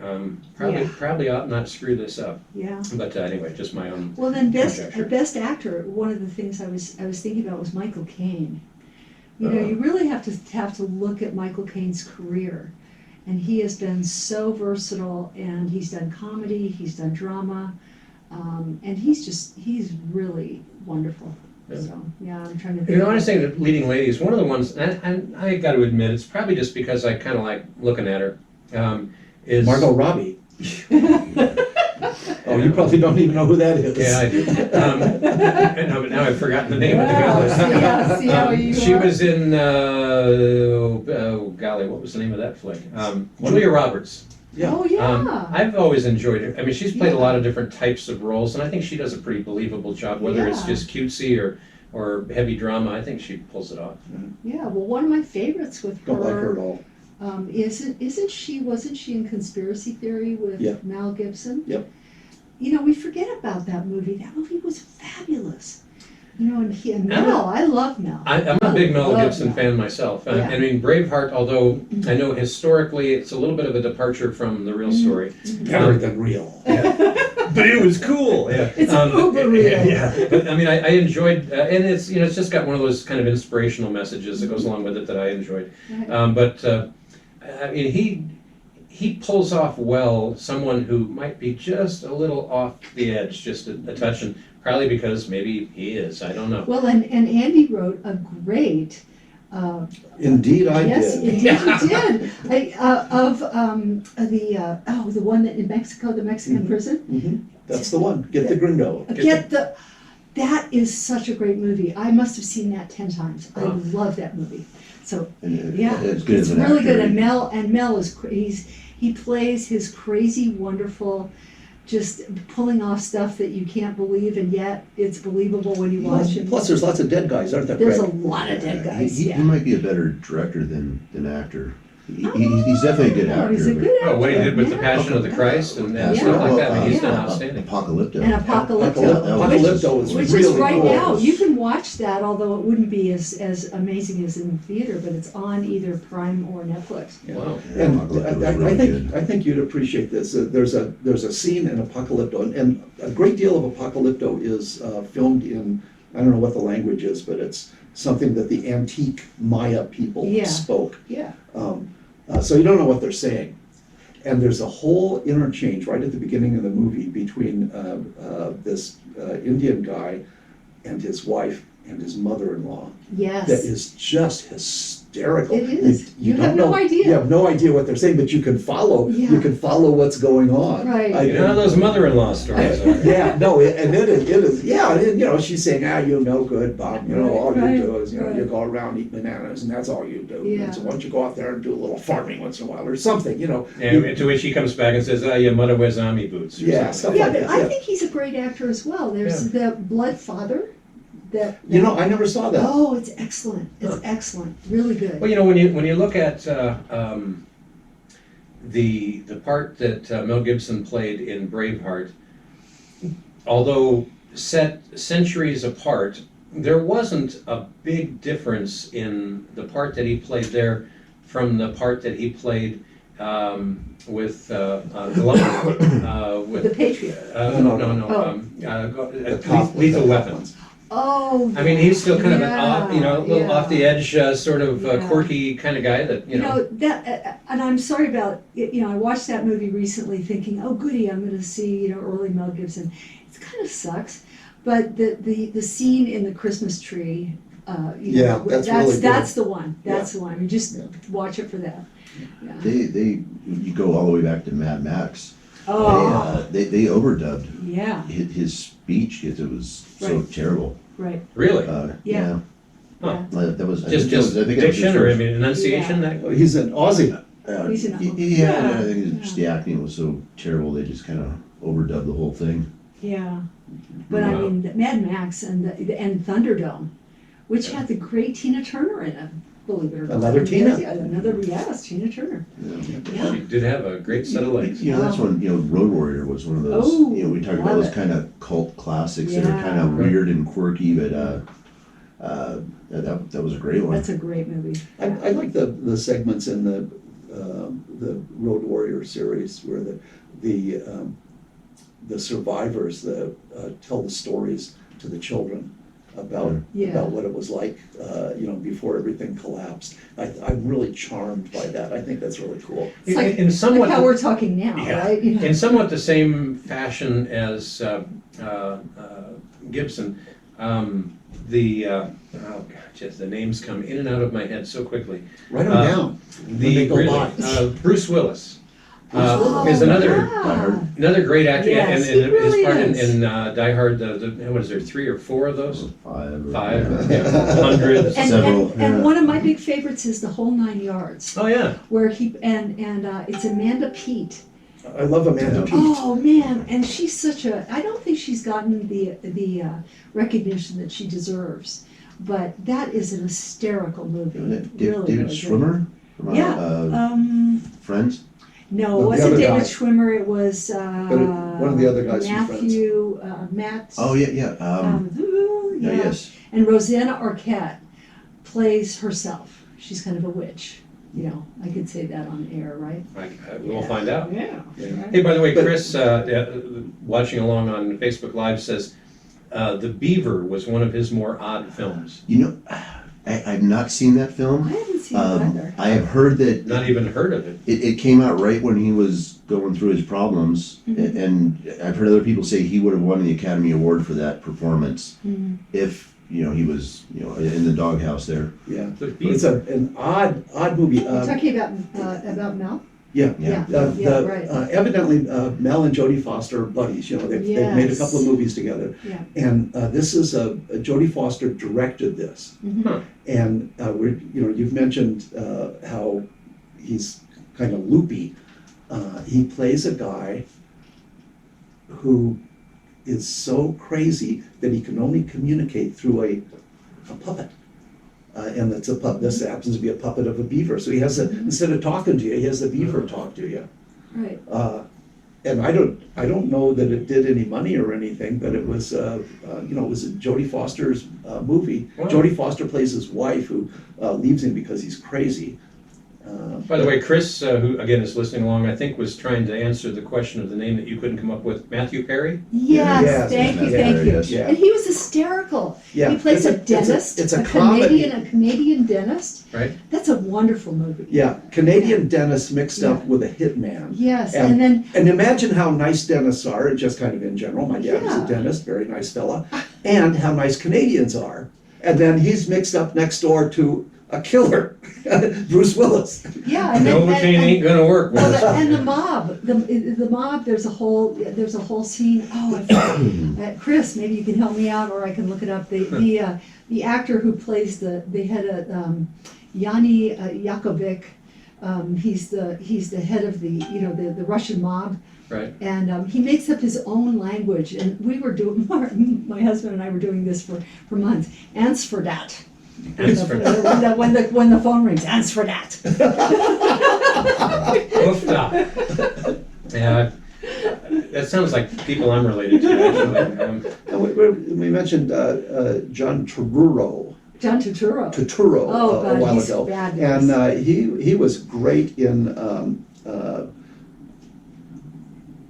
S1: Probably ought not screw this up.
S2: Yeah.
S1: But anyway, just my own.
S2: Well, then
S1: Conjecture.
S2: best actor. One of the things I was thinking about was Michael Caine.
S1: Oh.
S2: You really have to look at Michael Caine's career, And he has been so versatile, and he's done comedy, he's done drama, and he's really wonderful.
S1: Yeah.
S2: So, yeah, I'm trying to think.
S1: You know, I was saying that leading ladies, one of the ones, and I got to admit, it's probably just because I kind of like looking at her, is
S3: Margot Robbie. Oh, you probably don't even know who that is.
S1: Yeah, I do. No, but now I've forgotten the name of the
S2: Wow,
S1: gal.
S2: see how you
S1: She
S2: are?
S1: was in, oh golly, what was the name of that flick? Julia Roberts.
S3: Yeah.
S2: Oh, yeah.
S1: I've always enjoyed her. I mean, she's played a
S2: Yeah.
S1: lot of different types of roles, and I think she does a pretty believable job, whether it's
S2: Yeah.
S1: just cutesy or heavy drama. I think she pulls it off.
S2: Yeah, well, one of my favorites with
S3: Don't like her at all.
S2: wasn't she in Conspiracy Theory with
S3: Yeah.
S2: Mel Gibson?
S3: Yep.
S2: You know, we forget about that movie. That movie was fabulous. You know, and
S1: Yeah.
S2: Mel, I love Mel.
S1: I'm a big Mel
S2: love
S1: Gibson
S2: Mel.
S1: fan myself.
S2: Yeah.
S1: I mean, Braveheart, although I know historically it's a little bit of a departure from the real story.
S3: Better than real.
S1: But it was cool. Yeah.
S2: It's uber real.
S1: Yeah. But I mean, I enjoyed, and it's it's just got one of those kind of inspirational messages that goes along with it that I enjoyed.
S2: Right.
S1: But I mean, he pulls off well someone who might be just a little off the edge, just a touch, and probably because maybe he is. I don't know.
S2: Well, and Andy wrote a great.
S3: Indeed, I
S2: Yes,
S3: did.
S2: indeed you did. The one that in Mexico, the Mexican
S3: Mhm.
S2: prison.
S3: That's the one. Get the Gringo.
S2: That is such a great movie. I must have seen that 10 times. I
S1: Wow.
S2: love that movie. So
S4: And
S2: yeah,
S4: it's good
S2: it's
S4: as an
S2: really
S4: actor.
S2: good. And Mel is he plays his crazy, wonderful, just pulling off stuff that you can't believe, and yet it's believable when you watch him.
S3: Plus, there's lots of dead guys, aren't there,
S2: There's a
S3: Craig?
S2: lot of dead guys.
S4: He
S2: Yeah.
S4: might be a better director than actor. He's definitely a good actor.
S2: He's a
S4: but-
S2: good actor.
S1: Oh, what he did with the
S2: yeah.
S1: Passion of the Christ and
S2: Yeah.
S1: stuff like that. I mean, he's done
S2: Yeah.
S1: outstanding.
S4: Apocalypto.
S2: And Apocalypto.
S3: Apocalypto is
S2: Which
S3: really
S2: is right
S3: cool.
S2: now. You can watch that, although it wouldn't be as amazing as in theater, but it's on either Prime or Netflix.
S3: Yeah.
S1: Wow.
S4: Yeah,
S3: And
S4: Apocalypto was
S3: I
S4: really good.
S3: think you'd appreciate this. There's a scene in Apocalypto, and a great deal of Apocalypto is filmed in, I don't know what the language is, but it's something that the antique Maya people
S2: Yeah.
S3: spoke.
S2: Yeah.
S3: So you don't know what they're saying. And there's a whole interchange right at the beginning of the movie between this Indian guy and his wife and his mother-in-law.
S2: Yes.
S3: That is just hysterical.
S2: It is. You
S3: don't
S2: have no idea.
S3: You have no idea what they're saying, but you can follow.
S2: Yeah.
S3: You can follow what's going on.
S2: Right.
S1: You know how those mother-in-law stories are.
S3: Yeah, no, and it is. Yeah, and, she's saying, you no good, Bob. All
S2: Right,
S3: you do is,
S2: right.
S3: you go around eat bananas, and that's all you do.
S2: Yeah.
S3: And so why don't you go out there and do a little farming once in a while or something,
S1: And to which he comes back and says, your mother wears army boots. Or
S3: Yeah,
S1: something.
S3: stuff
S2: Yeah,
S3: like
S2: but
S3: that.
S2: I
S3: Yeah.
S2: think he's a great actor as well. There's the Blood Father.
S3: I never saw that.
S2: Oh, it's excellent. It's excellent. Really good.
S1: Well, when you look at the part that Mel Gibson played in Braveheart, although set centuries apart, there wasn't a big difference in the part that he played there from the part that he played with Glover,
S2: The Patriot.
S1: Lethal Weapons.
S2: Oh,
S1: I mean, he's still kind of
S2: yeah,
S1: a little off the edge, sort of
S2: Yeah.
S1: quirky kind of guy that,
S2: You know that, and I'm sorry about it. I watched that movie recently, thinking, "Oh, goody, I'm going to see early Mel Gibson." It kind of sucks, but the scene in the Christmas tree.
S3: Yeah, that's really good.
S2: That's the one. That's
S3: Yeah.
S2: the one. I mean, just
S3: Yeah.
S2: watch it for that. Yeah.
S4: You go all the way back to Mad Max.
S2: Oh,
S4: They overdubbed
S2: yeah,
S4: his speech because it was so
S2: Right.
S4: terrible.
S1: really.
S2: Yeah.
S1: Huh.
S4: That was
S1: Just
S4: I think that was his
S1: diction or I
S4: first-
S1: mean enunciation. That
S3: He's an Aussie.
S2: He's an-
S4: Yeah, I think
S2: yeah.
S4: just the acting was so terrible. They just kind of overdubbed the whole thing.
S2: yeah. But I
S1: Wow.
S2: mean, Mad Max and Thunderdome, which had the great Tina Turner in it. Believe it or not.
S3: Another Tina.
S2: Yes, Tina Turner.
S1: she did have a great set of legs.
S4: That's when Road Warrior was one of those.
S2: Oh,
S4: We talked about
S2: love
S4: those
S2: it.
S4: kind of cult classics that are
S2: Yeah.
S4: kind of weird and quirky, but that was a great one.
S2: That's a great movie.
S3: I like the segments in the Road Warrior series where the survivors tell the stories to the children.
S2: Yeah.
S3: about what it was like, before everything collapsed. I'm really charmed by that. I think that's really cool.
S2: It's like,
S1: in somewhat
S2: like how we're talking now,
S1: Yeah.
S2: right?
S1: In somewhat the same fashion as Gibson, just the names come in and out of my head so quickly.
S3: Write them
S1: Uh,
S3: down. When they go by.
S1: Bruce Willis
S2: Oh,
S1: is another
S2: yeah.
S1: another great actor,
S2: Yes,
S1: and
S2: he
S1: his
S2: really
S1: part
S2: is.
S1: in Die Hard. What is there, 3 or 4 of those?
S4: 5.
S1: Five, hundreds.
S2: And,
S4: Several,
S2: and
S4: yeah.
S2: one of my big favorites is The Whole Nine Yards,
S1: Oh yeah,
S2: where he and it's Amanda Peet.
S3: I love Amanda
S4: Yeah.
S3: Peet.
S2: Oh man, and she's such a. I don't think she's gotten the recognition that she deserves, but that is an hysterical movie. Really,
S4: David
S2: really good.
S4: Schwimmer from
S2: Yeah.
S4: Friends.
S2: No,
S3: No,
S2: it
S3: the
S2: wasn't
S3: other
S2: David
S3: guy.
S2: Schwimmer. It was
S3: one of the other guys from Friends.
S2: Matthew Matt.
S4: Oh yeah.
S2: Yeah.
S4: Yes.
S2: And Rosanna Arquette plays herself. She's kind of a witch. I could say that on air, right?
S1: we'll find out.
S2: Yeah.
S1: Hey, by the way,
S3: But-
S1: Chris, watching along on Facebook Live, says The Beaver was one of his more odd films.
S4: I've not seen that
S2: I
S4: film.
S2: haven't seen it either.
S4: I have heard that
S1: Not even heard of it.
S4: it came out right when he was going through his problems,
S2: Mhm.
S4: and I've heard other people say he would have won the Academy Award for that performance
S2: Mhm.
S4: if he was in the doghouse there.
S3: Yeah.
S1: The
S3: But it's an odd movie.
S2: You're talking about Mel?
S3: Yeah.
S2: Yeah, right.
S3: Evidently, Mel and Jodie Foster are buddies. They've made a couple of movies together.
S2: Yeah.
S3: And this is Jodie Foster directed this.
S2: Mhm.
S1: Huh.
S3: And you've mentioned how he's kind of loopy. He plays a guy who is so crazy that he can only communicate through a puppet. And it's a puppet. This happens to be a puppet of a beaver. So he has instead of talking to you, he has the beaver talk to you.
S2: Right.
S3: And I don't know that it did any money or anything, but it was it was Jodie Foster's movie.
S1: Wow.
S3: Jodie Foster plays his wife who leaves him because he's crazy.
S1: By the way, Chris, who again is listening along, I think was trying to answer the question of the name that you couldn't come up with, Matthew Perry.
S2: Yes,
S3: Yes,
S2: thank you,
S4: yes,
S2: thank you.
S4: yes.
S3: Yeah.
S2: And he was hysterical.
S3: Yeah,
S2: He plays a dentist,
S3: It's a
S2: a
S3: comedy.
S2: Canadian dentist.
S1: Right.
S2: That's a wonderful movie.
S3: Yeah, Canadian dentist mixed up
S2: Yeah.
S3: with a hitman.
S2: Yes,
S3: And-
S2: and then
S3: And imagine how nice dentists are, just kind of in general. My dad was
S2: Yeah.
S3: a dentist, very nice fella. And how nice Canadians are. And then he's mixed up next door to a killer, Bruce Willis.
S2: yeah, and then
S1: Novocaine ain't gonna work with
S2: well,
S1: this.
S2: and the mob, the mob. There's a whole scene. Oh, I forgot. Chris, maybe you can help me out, or I can look it up. The actor who plays the head of Yanni Yakovic. He's the head of the Russian mob.
S1: Right.
S2: And he makes up his own language, and we were doing. My husband and I were doing this for months. Answer that.
S1: Answer that.
S2: When the phone rings, answer that.
S1: Oofda. Yeah, that sounds like people I'm related to, actually.
S3: And we mentioned John Turturro.
S2: John Turturro.
S3: a
S2: Oh, God,
S3: while
S2: he's
S3: ago.
S2: fabulous.
S3: And he was great in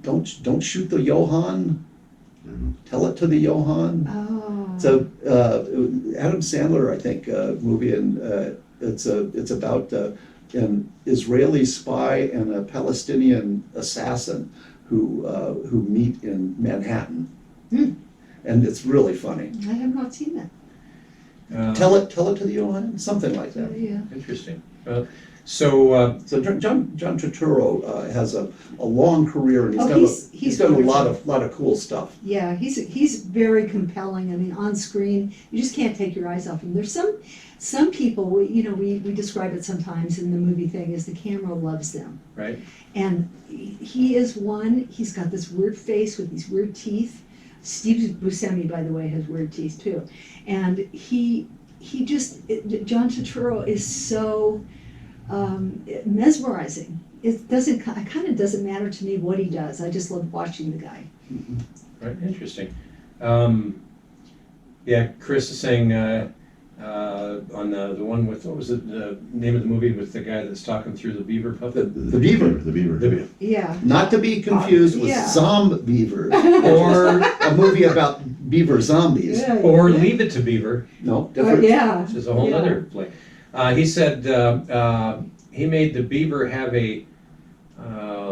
S3: Don't Shoot the Johann, Tell It to the Johann.
S2: Oh.
S3: So Adam Sandler, I think, movie, and it's about an Israeli spy and a Palestinian assassin who meet in Manhattan, and it's really funny.
S2: I have not seen that.
S3: Tell it to the Johann, something like that.
S2: Yeah.
S1: Interesting. So
S3: So John Turturro has a long career, and he's
S2: he's
S3: done a
S2: wonderful.
S3: lot of cool stuff.
S2: Yeah, he's very compelling. I mean, on screen, you just can't take your eyes off him. There's some people, we describe it sometimes in the movie thing as the camera loves them.
S1: right.
S2: And he is one. He's got this weird face with these weird teeth. Steve Buscemi, by the way, has weird teeth too. And John Turturro is so mesmerizing. It kind of doesn't matter to me what he does. I just love watching the guy.
S1: Right. Interesting. Yeah, Chris is saying on the one with, what was the name of the movie with the guy that's talking through the beaver puppet?
S3: The beaver,
S4: The beaver.
S1: The beaver.
S2: Yeah.
S3: not to be confused with
S2: Yeah.
S3: Zombie Beavers,
S1: Or
S3: a movie about beaver zombies.
S2: Yeah,
S1: Or
S2: yeah.
S1: Leave It to Beaver,
S3: No, different.
S2: Yeah.
S1: which is a whole
S2: Yeah.
S1: other play. He said he made the beaver have a,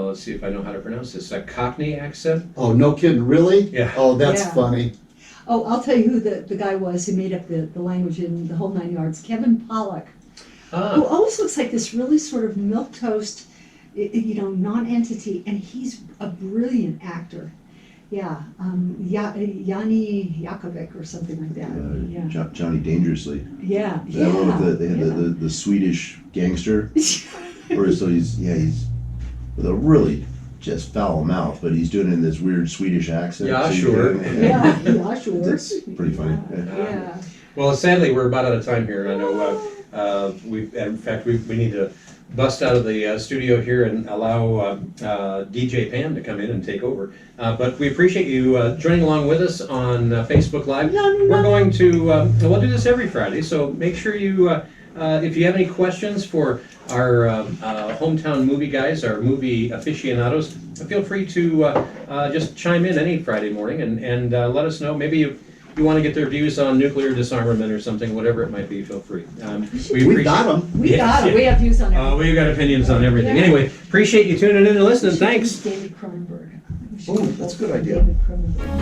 S1: let's see if I know how to pronounce this, a Cockney accent.
S3: Oh, no kidding, really?
S1: Yeah.
S3: Oh, that's
S2: Yeah.
S3: funny.
S2: Oh, I'll tell you who the guy was who made up the language in the whole 9 yards. Kevin Pollak, who
S1: Ah,
S2: always looks like this really sort of milquetoast, non-entity, and he's a brilliant actor. Yeah, Yanni Yakovic or something like that. Yeah,
S4: Johnny Dangerously.
S2: yeah,
S4: That one with they had
S2: yeah.
S4: the Swedish gangster, or so he's with a really just foul mouth, but he's doing it in this weird Swedish accent.
S1: Yeah,
S4: so you
S1: sure.
S4: can-
S2: Yeah, sure.
S4: That's pretty funny.
S2: Yeah.
S1: well, sadly, we're about out of time here, and I know in fact, we need to bust out of the studio here and allow DJ Pam to come in and take over. But we appreciate you joining along with us on Facebook Live. We're going to, we'll do this every Friday, so make sure you, if you have any questions for our hometown movie guys, our movie aficionados, feel free to just chime in any Friday morning and let us know. Maybe you want to get their views on nuclear disarmament or something, whatever it might be, feel free.
S3: We got them.
S2: We got it. We have views on everything.
S1: We've got opinions on everything.
S2: Yeah.
S1: Anyway, appreciate you tuning in and listening.
S2: We should
S1: Thanks.
S2: use David Cronenberg. We should
S3: Oh,
S2: use
S3: that's a good idea.
S2: David Cronenberg.